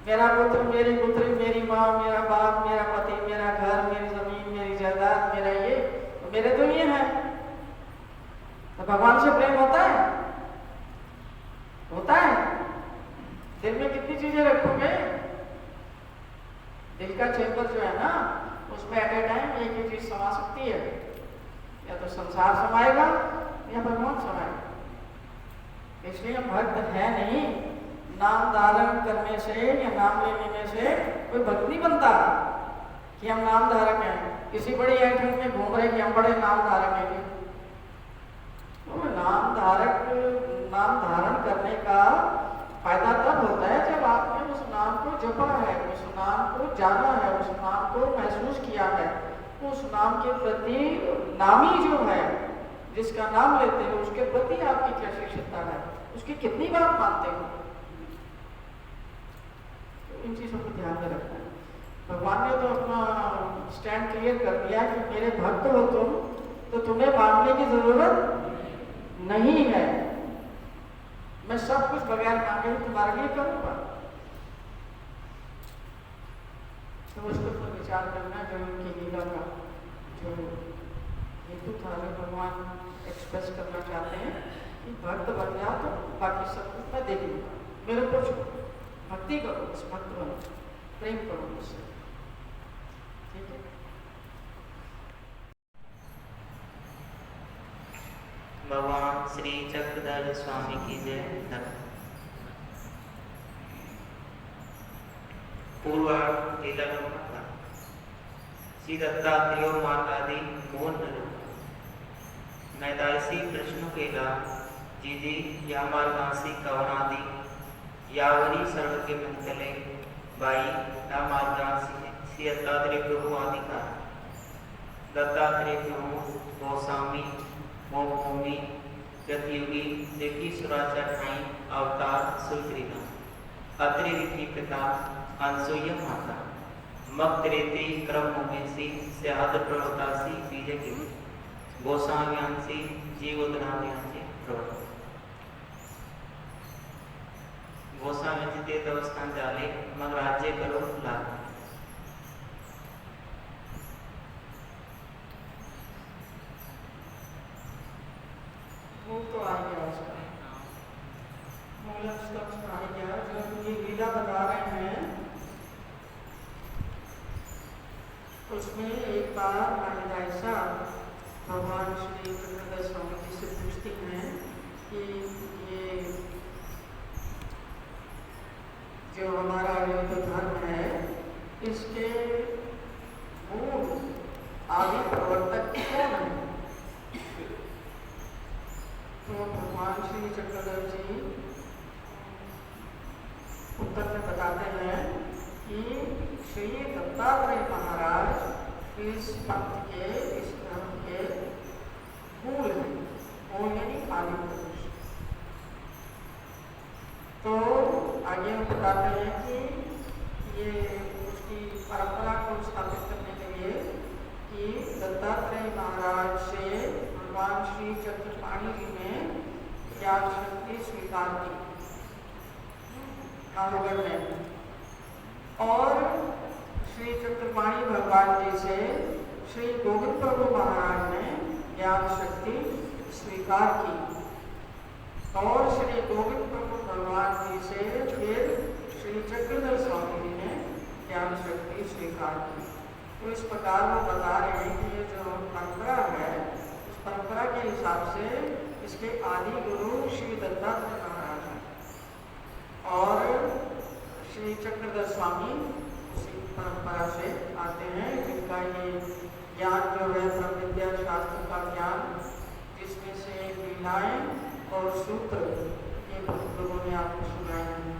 C: मेरा पुत्र, मेरी पुत्री, मेरी माँ, मेरा बाप, मेरा पति, मेरा घर, मेरी जमीन, मेरी जायदाद, मेरा ये, तो मेरे तो ये है। तो भगवान से प्रेम होता है? होता है? दिल में कितनी चीजें रखोगे? दिल का चेंबर जो है ना, उसमें एट ए टाइम एक ही चीज समा सकती है। या तो संसार समाएगा या भगवान समाएगा। इसलिए हम भक्त है नहीं। नाम धारण करने से या नाम लेने से कोई भक्त नहीं बनता कि हम नाम धारक हैं। किसी बड़ी ऐठन में घूम रहे कि हम बड़े नाम धारक हैं। तो नाम धारण करने का फायदा तब होता है जब आपने उस नाम को जपा है, उस नाम को जाना है, उस नाम को महसूस किया है। उस नाम के प्रति, नामी जो है जिसका नाम लेते हो, उसके प्रति आपकी कैसी श्रद्धा है, उसकी कितनी बात मानते हो। तो इन चीजों को ध्यान में रखना है। भगवान ने तो अपना स्टैंड क्लियर कर दिया कि मेरे भक्त हो तुम, तो तुम्हें मांगने की जरूरत नहीं है। मैं सब कुछ बगैर मांगे ही तुम्हारे लिए करूंगा। तो उसके ऊपर विचार करना जो उनकी लीला का जो हेतु था, जो भगवान एक्सप्रेस करना चाहते हैं कि भक्त बन जाओ तो बाकी सब कुछ मैं देख लूंगा। मेरे को भक्ति करो, बस भक्त बनो, प्रेम करो मुझसे। ठीक है।
E: भगवान श्री चक्रधर स्वामी की जय। पूर्व लीला का श्री दत्तात्रेय मातादि मोहन नरो मैदासी प्रश्नों केला जीजी या मार्गासी कवनादि यावरी सर्व के मंतले बाई या मार्गासी श्री दत्तात्रेय प्रभु आदिकार दत्तात्रेय प्रभु गोस्वामी भूमि गतियोगी देखी सुराचा ठाई अवतार सुलग्रीवा अत्रि विधि पिता अनसुय माता मक्त रेते क्रम मुमेसी स्याद प्रवतासी बीज की गोसाव्यांसी जीवोदनाव्यांसी प्रवत गोसाव्यांसी ते दवस्थान जाले मग राज्य करो लाभ।
C: वो तो आ गया उसका मूल स्टेप्स आ गया। जो ये लीला बता रहे हैं उसमें एक बार मालिदाइसा भगवान श्री चक्रधर स्वामी जी से पूछती हैं कि ये जो हमारा जो धर्म है इसके मूल आदि प्रवर्तक कौन है? तो भगवान श्री चक्रधर जी उत्तर में बताते हैं कि श्री दत्तात्रेय महाराज इस पंथ के, इस धर्म के मूल हैं। मूल यानी आदि पुरुष। तो आगे हम बताते हैं कि ये उसकी परंपरा को स्थापित करने के लिए कि दत्तात्रेय महाराज से भगवान श्री चक्रपाणी जी ने ज्ञान शक्ति स्वीकार की नामगढ़ में, और श्री चक्रपाणी भगवान जी से श्री गोविंद प्रभु महाराज ने ज्ञान शक्ति स्वीकार की, और श्री गोविंद प्रभु भगवान जी से फिर श्री चक्रधर स्वामी जी ने ज्ञान शक्ति स्वीकार की। तो इस प्रकार वो बता रहे हैं कि ये जो परंपरा है, उस परंपरा के हिसाब से इसके आदि गुरु श्री दत्तात्रेय महाराज हैं और श्री चक्रधर स्वामी उसी परंपरा से आते हैं, जिनका ये ज्ञान जो है ब्रह्म विद्या शास्त्र का ज्ञान, जिसमें से लीलाएं और सूत्र ये लोगों ने आपको सुनाए हैं।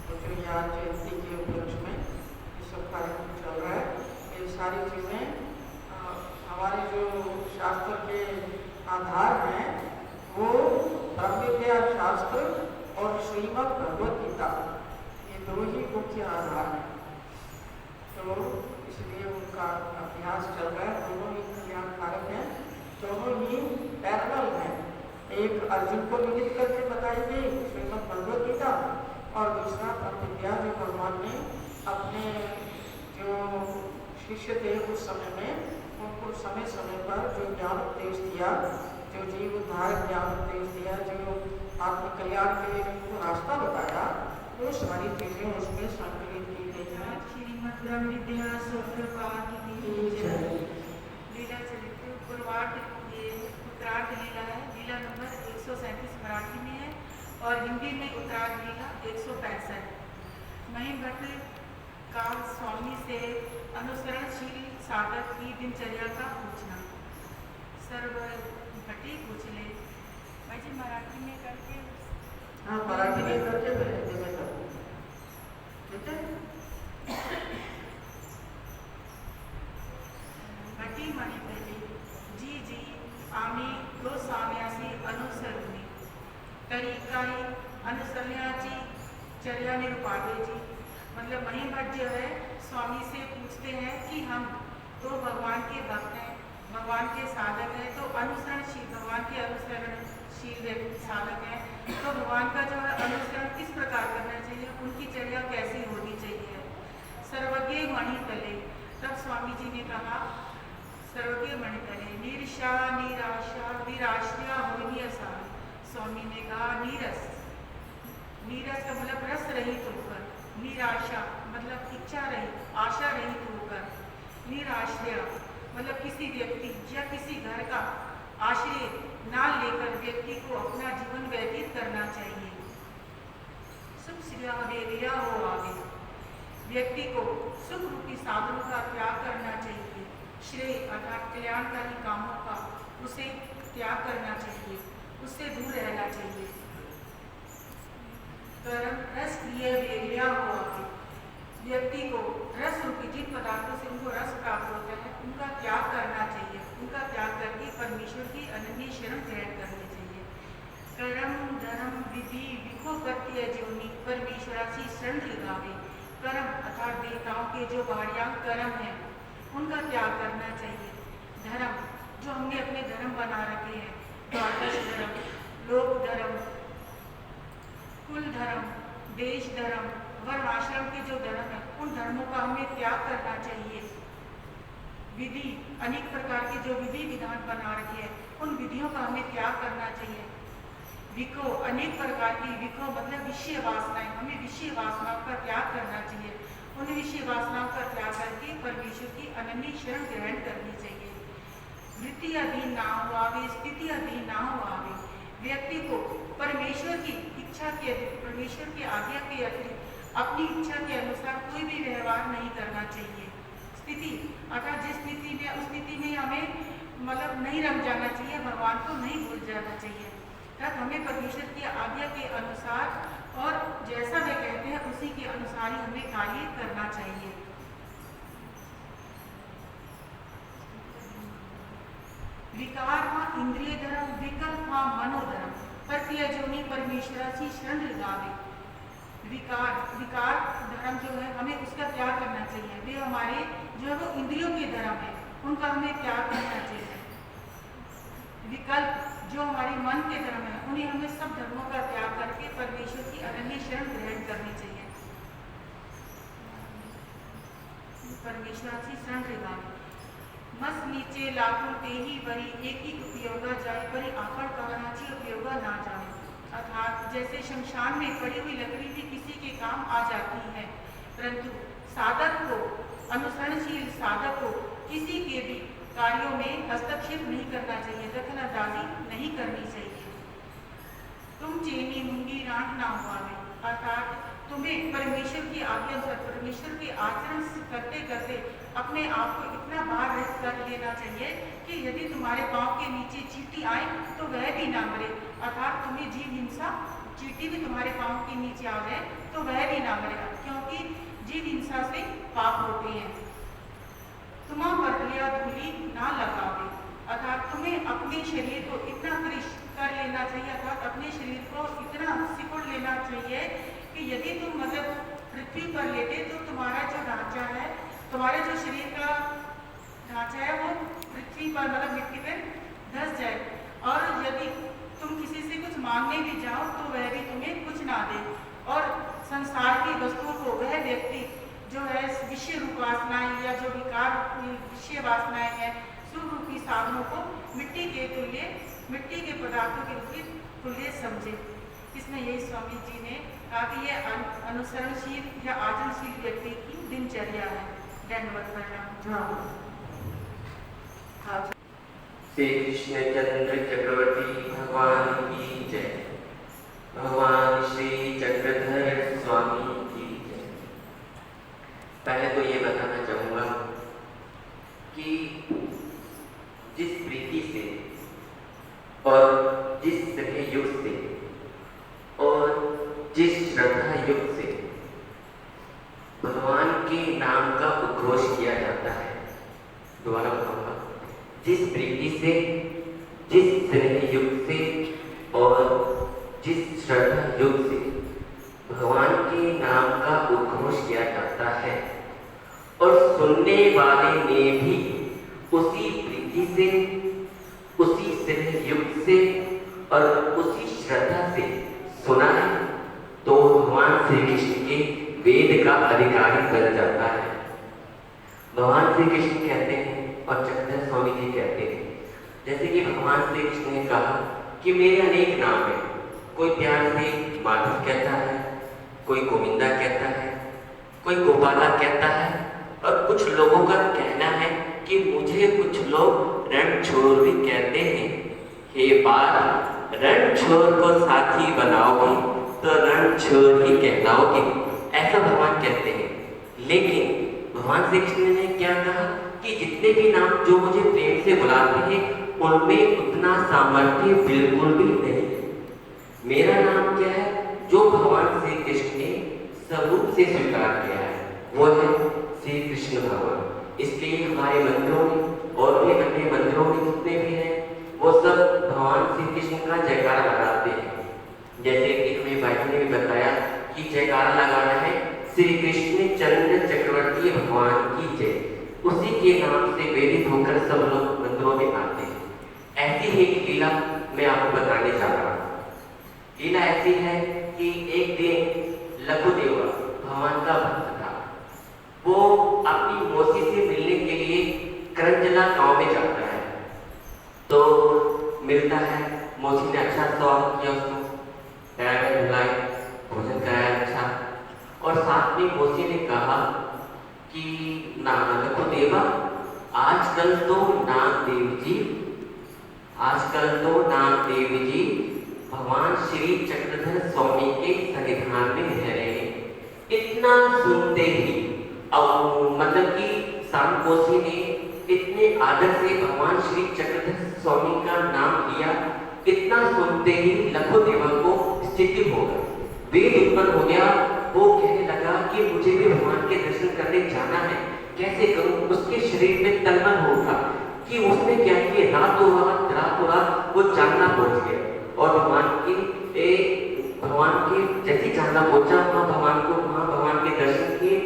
C: तो जो यहाँ जयंती के उपलक्ष्य में ये सब कार्यक्रम चल रहा है, ये सारी चीज़ें हमारे जो शास्त्र के आधार हैं वो ब्रह्म विद्या शास्त्र और श्रीमद् भगवद गीता, ये दो ही मुख्य आधार हैं। तो इसलिए उनका अभ्यास चल रहा है। दोनों ही कल्याणकारक हैं, दोनों ही पैरेलल हैं। एक अर्जुन को निमित्त करके बताई गई श्रीमद् भगवद गीता और दूसरा ब्रह्म विद्या जो भगवान ने अपने जो शिष्य थे उस समय में उनको समय समय पर जो ज्ञान उपदेश दिया, जो जीव उद्धार ज्ञान उपदेश दिया, जो आत्म कल्याण के लिए उनको रास्ता बताया, वो सारी चीजें उसमें संकलित की गई हैं।
D: श्रीमद् ब्रह्म विद्या सूत्र पाठ की लीला चरित्र पूर्वार्ध, ये उत्तरार्ध लीला है। लीला नंबर 137 मराठी में है और हिंदी में उत्तरार्ध लीला 165। महिमभट्ट का स्वामी से अनुसरणशील साधक की दिनचर्या का पूछना। सर्व भट्टी पूछ ले भाई जी, मराठी में करके।
C: हाँ, मराठी में करके मैं हिंदी में करूँ, ठीक है।
D: भट्टी मणिपल्ली जी जी आम्ही दो स्वाम्यासी अनुसरणी तरी काही अनुसरण्याची चर्या निरुपादेची। मतलब महिमभट्ट जो है स्वामी से पूछते हैं कि हम तो भगवान के भक्त हैं, भगवान के साधक हैं, तो अनुसरणशील, भगवान के अनुसरणशील साधक हैं, तो भगवान का जो है अनुसरण किस प्रकार करना चाहिए, उनकी चर्या कैसी होनी चाहिए। सर्वज्ञ मणि तले, तब स्वामी जी ने कहा सर्वज्ञ मणि तले निरशा निराशा निराश्रया होनी असार। स्वामी ने कहा नीरस, नीरस का मतलब रस रहित होकर, निराशा मतलब इच्छा रहित, आशा रहित होकर, निराश्रय मतलब किसी व्यक्ति या किसी घर का आश्रय ना लेकर व्यक्ति को अपना जीवन व्यतीत करना चाहिए। सुख श्रेया हो आगे, व्यक्ति को सुख रूपी साधनों का त्याग करना चाहिए। श्रेय अर्थात कल्याणकारी कामों का उसे त्याग करना चाहिए, उससे दूर रहना चाहिए। कर्म रस प्रिय वेरिया हो आगे, व्यक्ति को रस रूपी जिन पदार्थों से उनको रस प्राप्त होता है उनका त्याग करना चाहिए। उनका त्याग करके परमेश्वर की अनन्य शरण ग्रहण करनी चाहिए। कर्म धर्म विधि विखो गत्य जीवनी परमेश्वराची शरण लगावे। कर्म अर्थात देवताओं के जो बाह्यांग कर्म हैं उनका त्याग करना चाहिए। धर्म जो हमने अपने धर्म बना रखे हैं, द्वादश धर्म, लोक धर्म, कुल धर्म, देश धर्म, वर्ण आश्रम के जो धर्म है उन धर्मों का हमें त्याग करना चाहिए। विधि अनेक प्रकार के जो विधि विधान बना रखे हैं उन विधियों का हमें त्याग करना चाहिए। विको अनेक प्रकार की, विको मतलब विषय वासनाएं, हमें विषय वासनाओं का त्याग करना चाहिए। उन विषय वासनाओं का त्याग करके परमेश्वर की अनन्य शरण ग्रहण करनी चाहिए। वृत्ति अधीन ना हो आवे, स्थिति अधीन ना हो आवे, व्यक्ति को परमेश्वर की इच्छा के, परमेश्वर की आज्ञा के अतिरिक्त अपनी इच्छा के अनुसार कोई भी व्यवहार नहीं करना चाहिए। स्थिति अर्थात जिस स्थिति में, उस स्थिति में हमें मतलब नहीं रम जाना चाहिए, भगवान को नहीं भूल जाना चाहिए। तब हमें परमेश्वर की आज्ञा के अनुसार और जैसा वे कहते हैं उसी के अनुसार ही हमें कार्य करना चाहिए। विकार हा इंद्रिय धर्म, विकल्प हा मनोधर्म, प्रत्ययोनी परमेश्वराची शरण लगावे। विकार धर्म जो है हमें उसका त्याग करना चाहिए। वे हमारे जो है वो इंद्रियों के धर्म है, उनका हमें त्याग करना चाहिए। विकल्प जो हमारे मन के धर्म है उन्हें हमें सब धर्मों का त्याग करके परमेश्वर की अनन्य शरण ग्रहण करनी चाहिए। परमेश्वराची शरण लगावे। मस नीचे लागू तेही वरी एक ही उपयोगा जाए, परी आपण कहनाची उपयोगा ना जाए। अर्थात जैसे शमशान में पड़ी हुई लकड़ी भी किसी के काम आ जाती है, परंतु साधक को, अनुसरणशील साधक को किसी के भी कार्यों में हस्तक्षेप नहीं करना चाहिए, दखलअंदाजी नहीं करनी चाहिए। तुम चेनी मुंगी रांट ना हुआवे, अर्थात तुम्हें परमेश्वर की आज्ञा अनुसार परमेश्वर के आचरण करते करते अपने आप को इतना बार रहित कर लेना चाहिए कि यदि तुम्हारे पाँव के नीचे चींटी आए तो वह भी ना मरे, अर्थात तुम्हें जीव हिंसा, चींटी भी तुम्हारे पाँव के नीचे आ जाए तो वह भी ना मरेगा, क्योंकि जीव हिंसा से पाप होते हैं। तुम बदलिया धूली ना लगावे, अर्थात तुम्हें अपने शरीर को इतना कृश कर लेना चाहिए, अर्थात अपने शरीर को इतना सिकुड़ लेना चाहिए कि यदि तुम मतलब पृथ्वी पर लेटे तो तुम्हारा जो ढांचा है, तुम्हारे जो शरीर का ढांचा है वो पृथ्वी पर मतलब मिट्टी पर धंस जाए, और यदि तुम किसी से कुछ मांगने भी जाओ तो वह भी तुम्हें कुछ ना दे, और संसार की वस्तुओं को वह व्यक्ति जो है विषय रूप वासनाएं या जो विकार विषय वासनाएं हैं, सुरूपी साधनों को मिट्टी के तुल्य, मिट्टी के पदार्थों के तुल्य समझे। इसमें यही स्वामी जी ने कहा कि ये अनुसरणशील या आचरणशील व्यक्ति की दिनचर्या है। धन्यवाद प्रणाम।
F: श्री कृष्ण चंद्र चक्रवर्ती भगवान की जय। भगवान श्री चक्रधर स्वामी की जय। पहले तो ये बताना चाहूँगा कि जिस प्रीति से और जिस स्नेह युग से और जिस श्रद्धा युग से भगवान के नाम का उद्घोष किया जाता है, दोबारा बताऊंगा, जिस प्रीति से, जिस स्नेह युग से और जिस श्रद्धा युग से भगवान के नाम का उद्घोष किया जाता है, और सुनने वाले ने भी उसी प्रीति से, उसी स्नेह युग से और उसी श्रद्धा से सुना है, तो भगवान श्री कृष्ण के वेद का अधिकारी बन जाता है। भगवान श्री कृष्ण कहते हैं और चक्रधर स्वामी जी कहते हैं, जैसे कि भगवान श्री कृष्ण ने कहा कि मेरे अनेक नाम हैं, कोई प्यार से माधव कहता है, कोई गोविंदा कहता है, कोई गोपाला कहता है, और कुछ लोगों का कहना है कि मुझे कुछ लोग रणछोड़ भी कहते हैं। हे बाल, रणछोड़ को साथी बनाओगे तो रणछोड़ ही कहलाओगे, ऐसा भगवान कहते हैं। लेकिन भगवान श्री कृष्ण ने क्या कहा कि जितने भी नाम जो मुझे प्रेम से बुलाते हैं उनमें उतना सामर्थ्य बिल्कुल भी नहीं है। मेरा नाम क्या है जो भगवान श्री कृष्ण ने स्वरूप से स्वीकार किया है, वो है श्री कृष्ण भगवान। इसलिए हमारे मंदिरों में और भी अन्य मंदिरों में जितने भी हैं वो सब भगवान श्री कृष्ण का जयकारा लगाते हैं। जैसे कि हमें बाइबल ने भी बताया कि जयकारा लगाना है श्री कृष्ण चंद्र चक्रवर्ती भगवान की जय, उसी के नाम से प्रेरित होकर सब लोग मंदिरों में आते हैं। ऐसी ही एक लीला मैं आपको बताने जा रहा हूँ। लीला ऐसी है कि एक दिन लघुदेवा भगवान का भक्त था, वो अपनी मौसी से मिलने के लिए करंजला गांव में जाता है। तो मिलता है, मौसी ने अच्छा स्वागत किया, उसको पैर में धुलाए, भोजन कराया अच्छा, और साथ में मौसी ने कहा कि लघुदेवा आजकल तो नामदेव जी भगवान श्री चक्रधर स्वामी के सन्निधान में रह रहे हैं। इतना सुनते ही मतलब कि सांकोसी ने इतने आदर से भगवान श्री चक्रधर स्वामी का नाम लिया, इतना सुनते ही लघुदेवा को स्थिति हो गई, वेद उत्पन्न हो गया। वो कहने लगा कि मुझे भी भगवान के दर्शन करने जाना है, कैसे करूं? उसके शरीर में तलमन होगा कि उसने क्या किया, रातों रात वो जानना पहुंच गया, और भगवान के जैसे जानना पहुंचा वहाँ भगवान के दर्शन किए,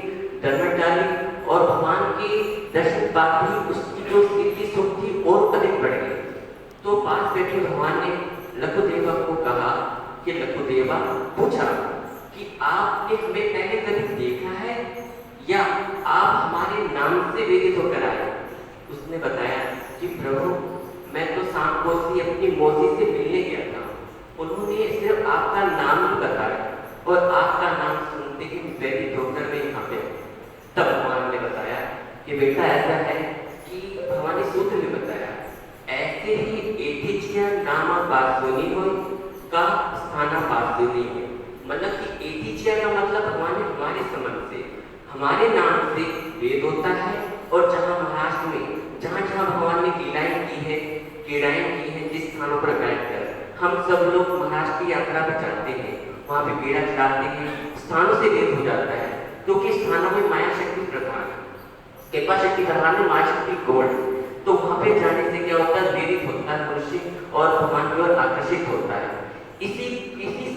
F: डरमट डाली, और भगवान के दर्शन बाद ही उसकी जो स्थिति सुख थी और अधिक बढ़ गई। तो पास बैठे भगवान ने लघुदेवा को कहा कि लघुदेवा पूछा कि आपने हमें पहले कभी देखा है या आप हमारे नाम से वेदित होकर आए? उसने बताया कि प्रभु मैं तो सांकोसी अपनी मौसी से मिलने गया था, उन्होंने सिर्फ आपका नाम ही बताया और आपका नाम सुनते ही व्यक्ति डॉक्टर में यहाँ पे तब भगवान ने बताया कि बेटा ऐसा है कि भगवान ने सूत्र में बताया ऐसे ही एथिचिया नामा बासुनी हो का स्थाना बासुनी है। मतलब कि एथिचिया का मतलब भगवान ने हमारे समझ से हमारे नाम से वेद होता है और जहाँ महाराष्ट्र में जहाँ जहाँ भगवान ने लीलाएं की है क्रीड़ाएं की है जिस स्थानों पर बैठकर हम सब लोग महाराष्ट्र की यात्रा पर जाते हैं वहाँ पे पीड़ा चढ़ाते हैं स्थानों से वेद हो जाता है क्योंकि स्थानों में माया शक्ति प्रधान कृपा शक्ति प्रधान है माया शक्ति गौड़। तो वहाँ पे जाने से क्या होता है प्रेरित होता है मनुष्य और भगवान की ओर आकर्षित होता है। इसी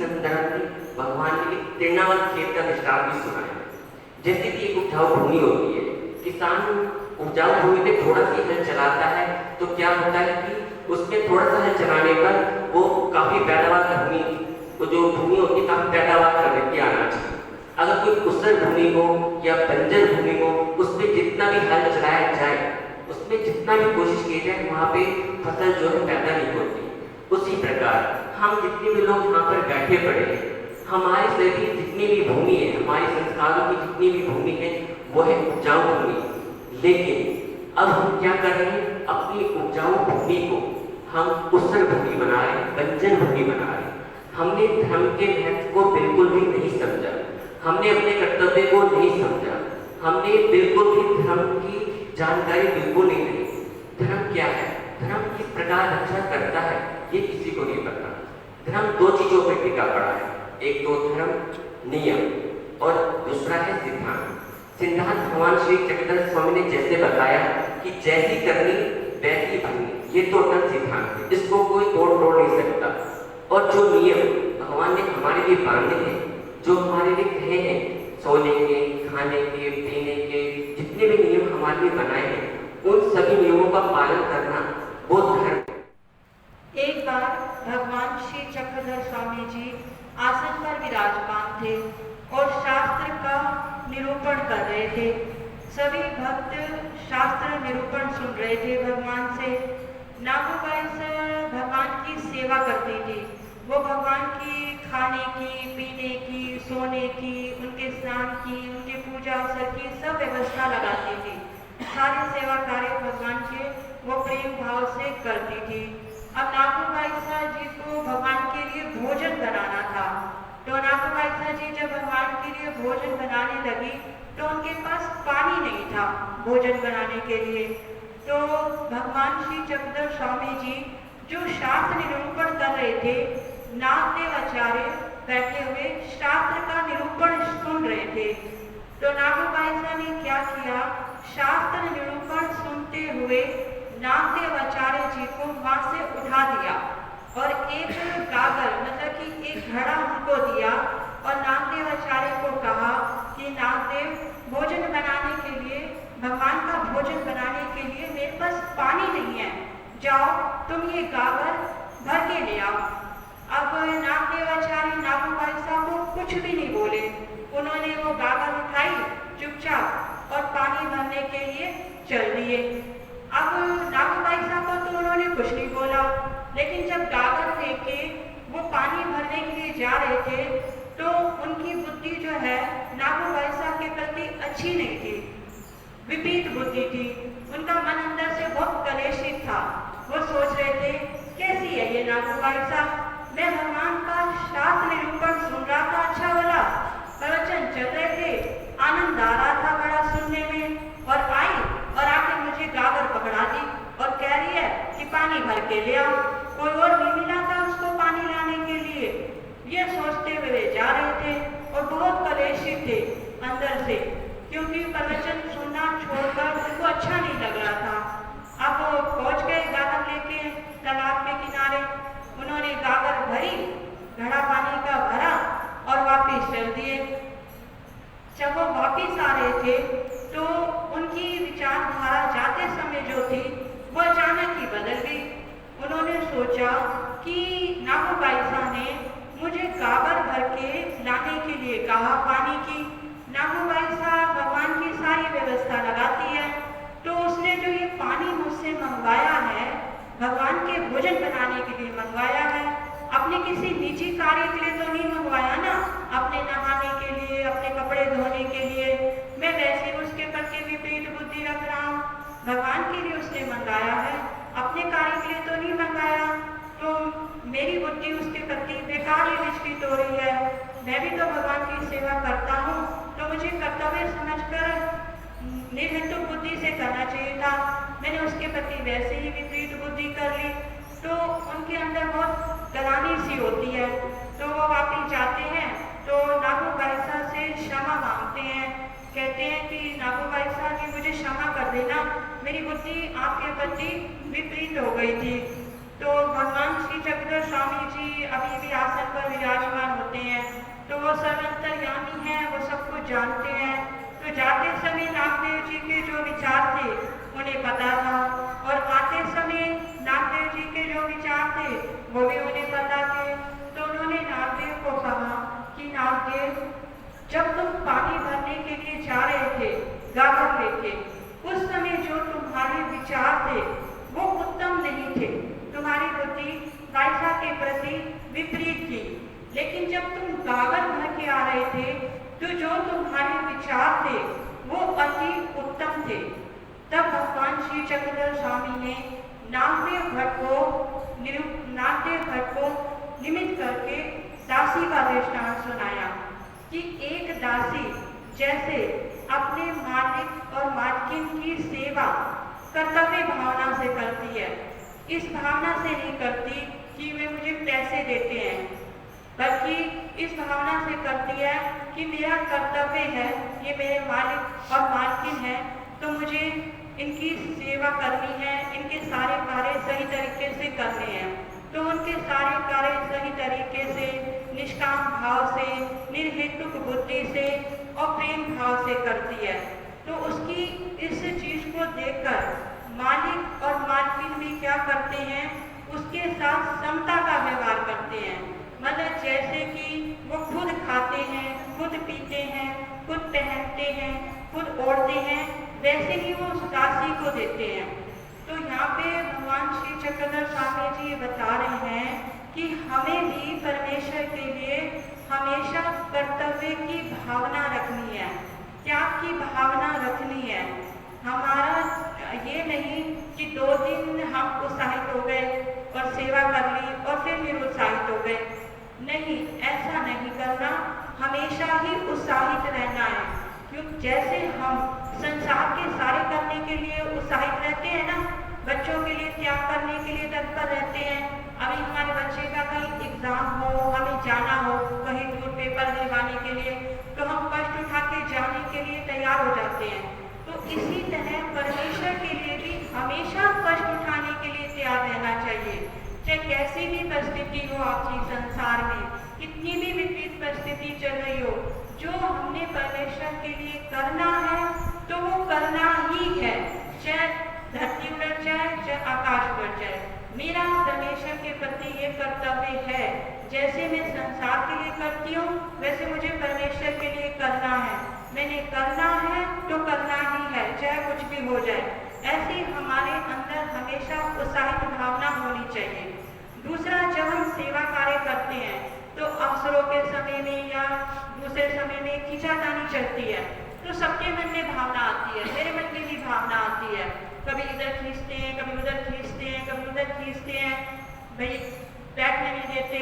F: संदर्भ में भगवान ने एक तृणावत खेत का दृष्टांत भी सुनाया। जैसे कि एक उपजाऊ भूमि होती है, किसान उपजाऊ भूमि पे थोड़ा सी हल चलाता है तो क्या होता है कि उसमें थोड़ा सा हल चलाने पर वो काफी पैदावार भूमि वो जो भूमि होती है काफी पैदावार कर देती है अनाज की। अगर कोई उस्सर भूमि हो या बंजर भूमि हो उसमें जितना भी हल चलाया जाए उसमें जितना भी कोशिश की जाए वहाँ पे फसल जो है पैदा नहीं होती। उसी प्रकार हम जितने भी लोग यहाँ पर बैठे पड़े हैं हमारे सभी जितनी भी भूमि है हमारे संस्कारों की जितनी भी भूमि है वो है उपजाऊ भूमि। लेकिन अब हम क्या कर रहे हैं अपनी उपजाऊ भूमि को हम उस्सर भूमि बना रहे हैं बंजर भूमि बना रहे हैं। हमने धर्म के महत्व को बिल्कुल भी नहीं समझा, हमने अपने कर्तव्य को नहीं समझा, हमने बिल्कुल भी धर्म की जानकारी बिल्कुल नहीं ली। धर्म क्या है, धर्म किस प्रकार रक्षा करता है ये किसी को नहीं पता। धर्म दो चीजों पर टिका पड़ा है, एक तो धर्म नियम और दूसरा है सिद्धांत। सिद्धांत भगवान श्री चक्रधर स्वामी ने जैसे बताया कि जैसी करनी वैसी भरनी, ये तो सिद्धांत है, इसको कोई तोड़ नहीं सकता। और जो नियम भगवान ने हमारे लिए बांधे हैं, जो हमारे लिए कहे हैं, सोने के, खाने के, पीने के जितने भी नियम हमारे लिए बनाए हैं, उन सभी नियमों का पालन करना वो धर्म।
G: एक बार भगवान श्री चक्रधर स्वामी जी आसन पर विराजमान थे और शास्त्र का निरूपण कर रहे थे। सभी भक्त शास्त्र निरूपण सुन रहे थे भगवान से। नागूबाई भगवान की सेवा करती थी, वो भगवान की खाने की, पीने की, सोने की, उनके स्नान की, उनके पूजा अवसर की सब व्यवस्था लगाती थी। सारे सेवा कार्य भगवान के वो प्रेम भाव से करती थी। अब नागूबाई जी को भगवान के लिए भोजन बनाना था, तो नागूबाई जी जब भगवान के लिए भोजन बनाने लगी तो उनके पास पानी नहीं था भोजन बनाने के लिए। तो भगवान श्री चक्रधर स्वामी जी जो शास्त्र निरूपण कर रहे थे, नागदेव आचार्य बैठे हुए शास्त्र का निरूपण सुन रहे थे। तो नागूबाई ने क्या किया, शास्त्र निरूपण सुनते हुए नागदेव आचार्य जी को वहां से उठा दिया और एक गागर मतलब कि एक घड़ा उनको दिया और नागदेव आचार्य को कहा कि नागदेव भोजन बनाने के लिए, भगवान का भोजन बनाने के लिए मेरे पास पानी नहीं है, जाओ तुम ये गागर भर के ले आओ। अब नागदेव आचार्य नागूबाई को कुछ भी नहीं बोले, उन्होंने वो गागर उठाई चुपचाप और पानी भरने के लिए चल दिए। अब नागूबाई को तो उन्होंने कुछ नहीं बोला, लेकिन जब गागर लेके वो पानी भरने के लिए जा रहे थे तो उनकी बुद्धि जो है नागूबाई के प्रति अच्छी नहीं थी, विपरीत बुद्धि थी। उनका मन अंदर से बहुत कलेशित था। वो सोच रहे थे कैसी है ये नागूबाई, मैं भगवान का शास्त्र निरूपण सुन रहा था, अच्छा वाला प्रवचन चल रहे थे, आनंद आ रहा था बड़ा सुनने में, और आई और आके मुझे गागर पकड़ा दी और कह रही है कि पानी भर के ले आओ। कोई और नहीं मिला था उसको पानी लाने के लिए। ये सोचते हुए जा रहे थे और बहुत कलेशित थे अंदर से, क्योंकि प्रवचन सुनना छोड़कर उनको अच्छा नहीं लग रहा था। अब वो पहुंच गए गागर लेके तालाब के किनारे, उन्होंने गागर भरी, घड़ा पानी का भरा और वापिस चल दिए। जब वो वापिस आ रहे थे तो उनकी विचारधारा जाते समय जो थी वो अचानक ही बदल गई। उन्होंने सोचा कि नागूबाई ने मुझे गागर भर के लाने के लिए कहा पानी की। नागूबाई भगवान की सारी व्यवस्था लगाती है, तो उसने जो ये पानी मुझसे मंगवाया है, भगवान के भोजन बनाने के लिए मंगवाया है, अपने आपने किसी निजी कार्य के लिए तो नहीं मंगवाया ना, अपने नहाने के लिए, अपने कपड़े धोने के लिए। मैं वैसे उसके प्रति विपरीत बुद्धि रख रहा हूँ। भगवान के लिए उसने मंगाया है, अपने कार्य के लिए तो नहीं मंगाया। तो मेरी बुद्धि उसके प्रति बेकार ही विचलित हो रही है। मैं भी तो भगवान की सेवा करता हूँ, तो मुझे कर्तव्य समझकर निर्हेतुक बुद्धि से करना चाहिए था। मैंने उसके प्रति वैसे ही विपरीत बुद्धि कर ली। तो उनके अंदर बहुत गलानी सी होती है। तो वो वापिस जाते हैं तो नागू बाईसा से क्षमा मांगते हैं। कहते हैं कि नागू बाईसा जी मुझे क्षमा कर देना, मेरी बुद्धि आपके प्रति विपरीत हो गई थी। तो भगवान श्री चक्रधर स्वामी जी अभी भी आसन पर विराजमान होते हैं। तो वो सर्वंतर्यामी हैं, वो सब कुछ जानते हैं। तो जाते समय नागदेव जी के जो विचार थे उन्हें पता था, और आते समय नागदेव जी के जो विचार थे वो भी उन्हें पता थे। तो उन्होंने नागदेव को कहा कि नागदेव, जब तुम पानी भरने के लिए जा रहे थे गागर लेके, उस समय जो तुम्हारे विचार थे वो उत्तम नहीं थे। तुम्हारी बुद्धि बाईसा के प्रति विपरीत थी। लेकिन जब तुम गागर भर के आ रहे थे तो जो तुम्हारे विचार थे वो अति उत्तम थे। तब भगवान श्री चक्रधर स्वामी ने नागदेव भट्ट को निमित्त करके दासी का दृष्टांत सुनाया कि एक दासी जैसे अपने मालिक और मालकिन की सेवा कर्तव्य भावना से करती है, इस भावना से नहीं करती कि वे मुझे पैसे देते हैं, बल्कि इस भावना से करती है कि मेरा कर्तव्य है, ये मेरे मालिक और मालकिन है, तो मुझे इनकी सेवा करनी है, इनके सारे कार्य सही तरीके से करने हैं। तो उनके सारे कार्य सही तरीके से, निष्काम भाव से, निर्हेतुक बुद्धि से और प्रेम भाव से करती है। तो उसकी इस चीज को देखकर मालिक और मालकिन भी क्या करते हैं, उसके साथ समता का व्यवहार करते हैं। मतलब जैसे कि वो खुद खाते हैं, खुद पीते हैं, खुद पहनते हैं, खुद ओढ़ते हैं, वैसे ही वो उस दासी को देते हैं। तो यहाँ पे भगवान श्री चक्रधर स्वामी जी बता रहे हैं कि हमें भी परमेश्वर के लिए हमेशा कर्तव्य की भावना रखनी है, त्याग की भावना रखनी है। हमारा ये नहीं कि 2 दिन हम उत्साहित हो गए और सेवा कर ली और फिर निरुत्साहित हो गए। नहीं, ऐसा नहीं करना, हमेशा ही उत्साहित रहना है। क्योंकि जैसे हम संसार के सारे करने के लिए उत्साहित रहते हैं ना, बच्चों के लिए त्याग करने के लिए तत्पर रहते हैं। अभी हमारे बच्चे का कहीं एग्जाम हो, हमें जाना हो कहीं दूर पेपर दिलवाने के लिए, तो हम कष्ट उठा के जाने के लिए तैयार हो जाते हैं। तो इसी तरह परमेश्वर के लिए भी हमेशा कष्ट उठाने के लिए तैयार रहना चाहिए। चाहे कैसी भी परिस्थिति हो आपकी संसार में, कितनी भी विपरीत परिस्थिति चल रही हो, जो हमने परमेश्वर के लिए करना है तो वो करना ही है। चाहे धरती उलट जाए, चाहे आकाश उलट जाए, मेरा परमेश्वर के प्रति ये कर्तव्य है। जैसे मैं संसार के लिए करती हूँ, वैसे मुझे परमेश्वर के लिए करना है। मैंने करना है तो करना ही है, चाहे कुछ भी हो जाए। ऐसे हमारे अंदर हमेशा उत्साहित भावना होनी चाहिए। दूसरा, जब हम सेवा कार्य करते हैं तो अवसरों के समय में या दूसरे समय में खींचातानी चलती है, तो सबके मन में भावना आती है, मेरे मन में भी भावना आती है। कभी इधर खींचते हैं, कभी उधर खींचते हैं, कभी उधर खींचते हैं, भाई बैठने नहीं देते।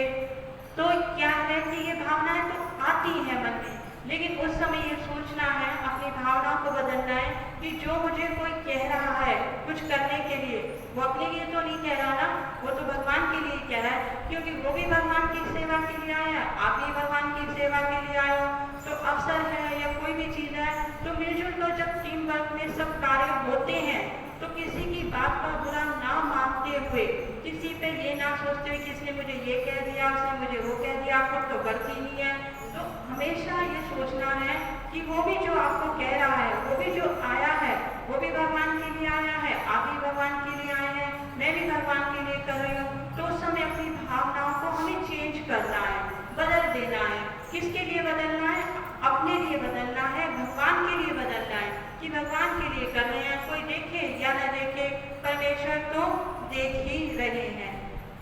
G: तो क्या रहती है भावनाएं तो आती है मन में, लेकिन उस समय ये सोचना है, अपनी भावनाओं को बदलना है कि जो मुझे कोई कह रहा है कुछ करने के लिए, वो अपने लिए तो नहीं कह रहा ना, वो तो भगवान के लिए कह रहा है, क्योंकि वो भी भगवान की सेवा के लिए आया, आप भी भगवान की सेवा के लिए आए हो। तो अवसर है या कोई भी चीज़ है, तो मिलजुल कर जब टीम वर्क में सब कार्य होते हैं, तो किसी की बात का बुरा ना मानते हुए, किसी पे ये ना सोचते हुए किसने मुझे ये कह दिया, उसने मुझे वो कह दिया, खुद तो गलती नहीं है। तो हमेशा ये सोचना है कि वो भी जो आपको कह रहा है, वो भी जो आया है, वो भी भगवान के लिए आया है, आप भी भगवान के लिए आए हैं, मैं भी भगवान के लिए कर रही हूँ। तो उस समय अपनी भावनाओं को हमें चेंज करना है, बदल देना है। किसके लिए बदलना है? अपने लिए बदलना है, भगवान के लिए बदलना है कि भगवान के लिए कर रहे हैं, कोई देखे या न देखे, परमेश्वर तो देख ही रहे हैं।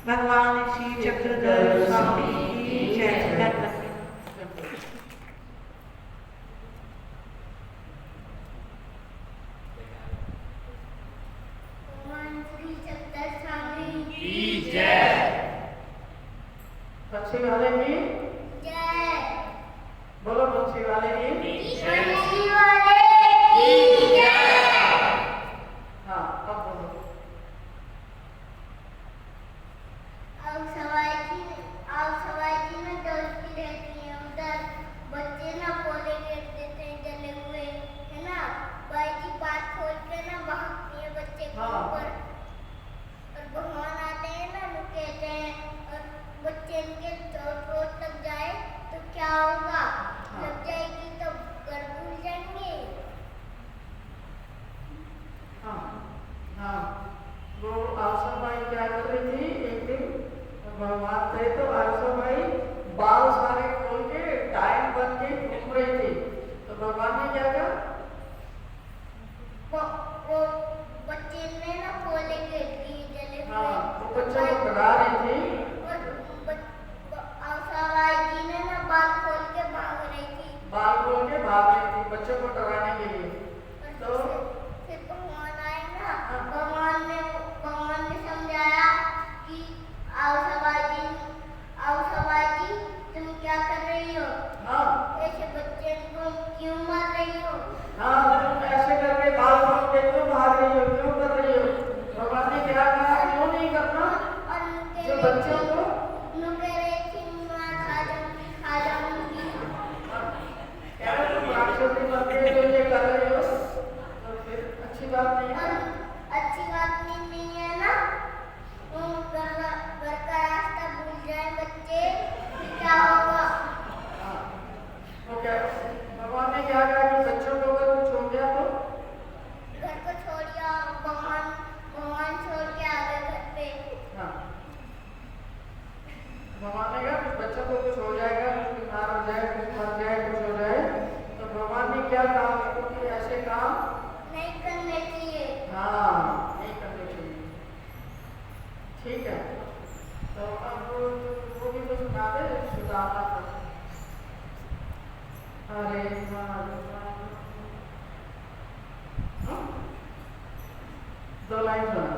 G: भगवान श्री चक्रधर स्वामी की जय।
C: बंसी वाले की
A: जय।
C: बोलो बंसी वाले की
A: बंसी वाले की जय।
C: हाँ अब बोलो।
A: अब सवाई जी में दोस्ती रहती है, उधर बच्चे ना पोले गेट देते हैं जले हुए, है ना। बाई जी पास खोल के ना भागती है बच्चे के
C: हाँ।
A: ऊपर, और भगवान आते हैं ना, वो कहते हैं और बच्चे इनके चोट तक जाए तो क्या होगा, लग जाएगी तो घर भूल जाएंगे।
C: हाँ हाँ वो आशा भाई क्या कर रही थी एक दिन, भगवान थे तो आशा भाई बाल सारे खोल के टाइम बन के घूम रही थी, तो भगवान ने क्या कहा,
A: वो बच्चे ने ना पोले गेट दिए जले हुए,
C: हाँ वो बच्चे को डरा रही थी,
A: और सवाई जी ने ना बाल खोल के भाग रही थी,
C: बाल खोल के भाग रही थी बच्चों को डराने के लिए। तो
A: फिर भगवान आए ना, भगवान ने समझाया कि आओ सवाई जी तुम क्या कर रही हो,
C: हाँ
A: ऐसे बच्चे को क्यों मार रही हो।
C: हाँ तुम ऐसे करके बाल खोल के क्यों भाग रही हो, क्यों कर रही हो। भगवान ने क्या कहा, क्यों नहीं करना, जो बच्चों को
A: कह रही थी मैं खा जाऊंगी।
C: क्या तुम राक्षसी बन के जो ये कर रहे हो, तो फिर अच्छी बात नहीं है।
A: अच्छी बात नहीं है ना, घर का रास्ता भूल जाए बच्चे, फिर क्या होगा।
C: हाँ वो क्या भगवान ने क्या कहा कि बच्चों को अगर कुछ हो गया तो
A: घर को छोड़िए, भगवान छोड़ के आ गए घर पे।
C: हाँ भगवान ने कहा कि बच्चों को कुछ हो जाएगा, कुछ बीमार हो जाए, कुछ मर जाए, कुछ हो जाए, तो भगवान ने क्या कहा कि ऐसे काम
A: नहीं करने चाहिए।
C: हाँ नहीं करने चाहिए। ठीक है तो अब वो भी तो सुना दे सुदामा का। अरे दो लाइन सुना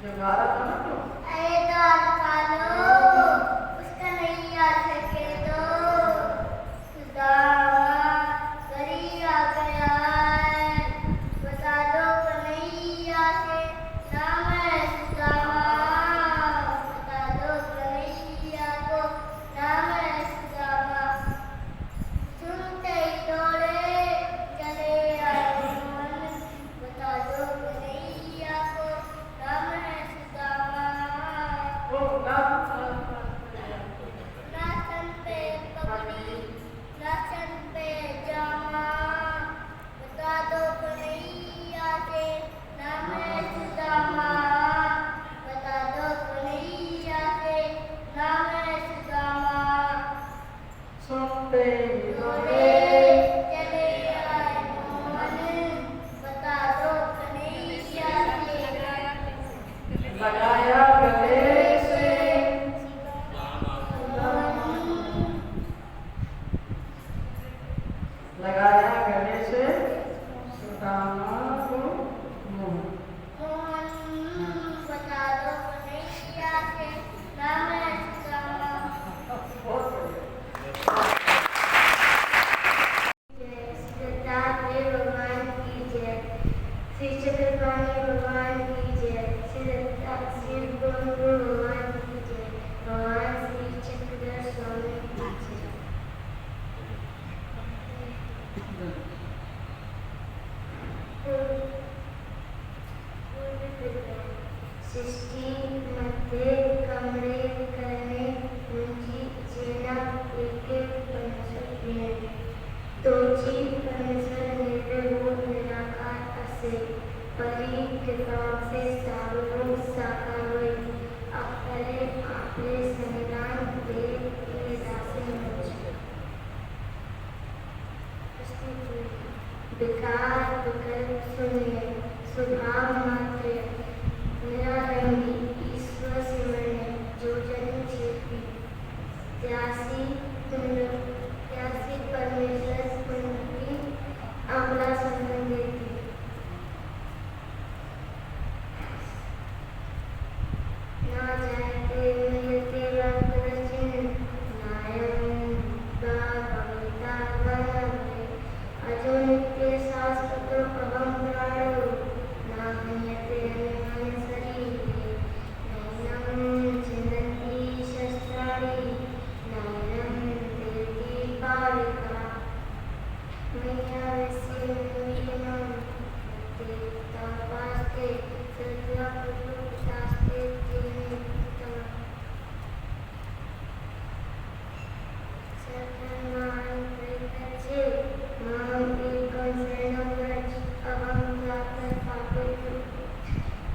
C: जो गा रहा था ना तो
A: अरे द्वार कालो उसका नहीं आ सके तो सुदामा गरी आ गया है, बता दो कन्हैया से नाम है सुदामा, बता दो कन्हैया को नाम है सुदामा। सुनते ही दौड़े चले आए मन, बता दो कन्हैया को नाम है सुदामा।
C: वो
A: नाचन पे पगड़ी, नाचन पे जामा, बता दो कन्हैया से नाम है सुदामा, बता दो कन्हैया से नाम है सुदामा।
C: सुनते ही
A: दौड़े
C: दौड़े
A: चले आए मन, बता दो कन्हैया से
C: लगाया गले से लगाया गले से सुदामा को मुंह।
A: बता दो कन्हैया से नाम है सुदामा।
C: बहुत बढ़िया।
A: जय श्री दत्तात्रेय भगवान की जय, श्री चक्रपाणि भगवान की जय, श्री गुरु भगवान की जय, भगवान श्री चक्रधर स्वामी की जय। सृष्टि मध्ये कमरे करणे उंची जेना एक परमेश्वर तोची परमेश्वर निर्भूत निराकार असे, परी कृपा से सार्वभौम साकार होय, आपले संविधान दे के दासे मोक्ष। विकार विकल्प शून्य, स्वभाव मात्र मेरा रंगी ईश्वर सिमरने जो जन चेती त्यासी परमेश्वर स्मृति आमला संगम देती ना जाते मिलते वक्त चिन्ह नायम कविता गणवे अजो नित्य शास्त्र अहम प्राणो नाहन्यते मन शरीरे नैनं छिन्दन्ति शस्त्राणि नैनं देति पाविका मया विषयं ते तपास्ते सत्यापुरुषास्ते चिन्तितम् सत्यमानं प्रत्यक्षे माम् एकं शरणं व्रज अहं प्राप्तं पापेषु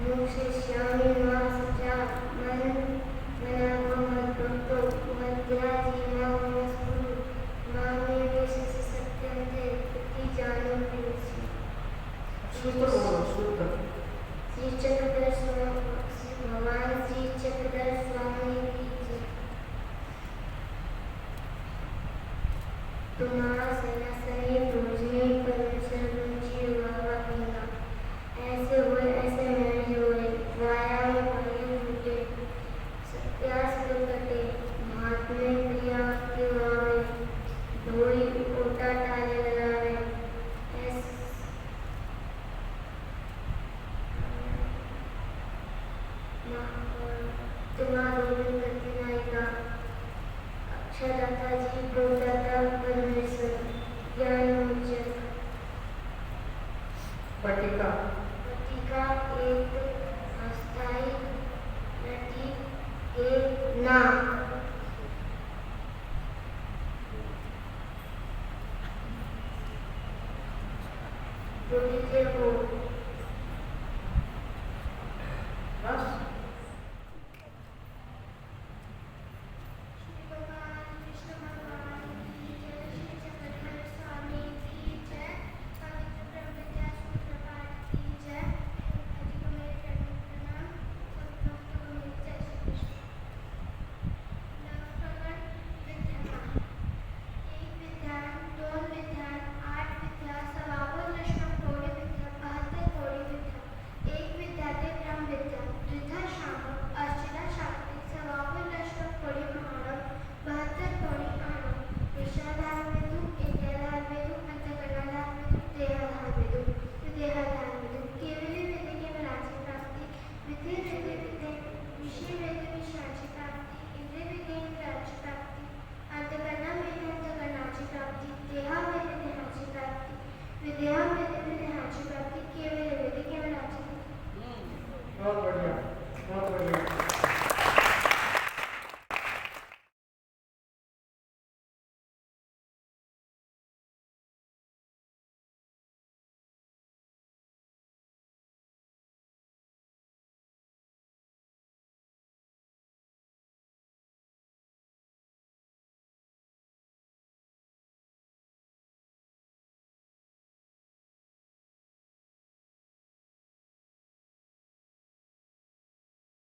A: मोक्षयिष्यामि मा सचा मनागमनकृतो मध्याजी मां नमस्कुरु मामे वेशसि सत्यं ते इति जानन्ति
C: सूत्र बोलो, सूत्र।
A: श्री चक्रधर स्वामी भगवान श्री चक्रधर स्वामी की जय। तुम्हारा सनासनी पूजने परमेश्वर रुचि वावा कहना ऐसे हुए ऐसे मैंने हुए व्यायाम भाई टूटे सत्यास के कटे महात्मे प्रिया के वावे धोई ओटा टाले लगावे तुम्हारा गोविंद गति नायिका अक्षरदाता जी बोलदाता परमेश्वर ज्ञान मुचक
C: पट्टिका
A: पट्टिका एक अस्थाई रटी एक नाम बोलिए हो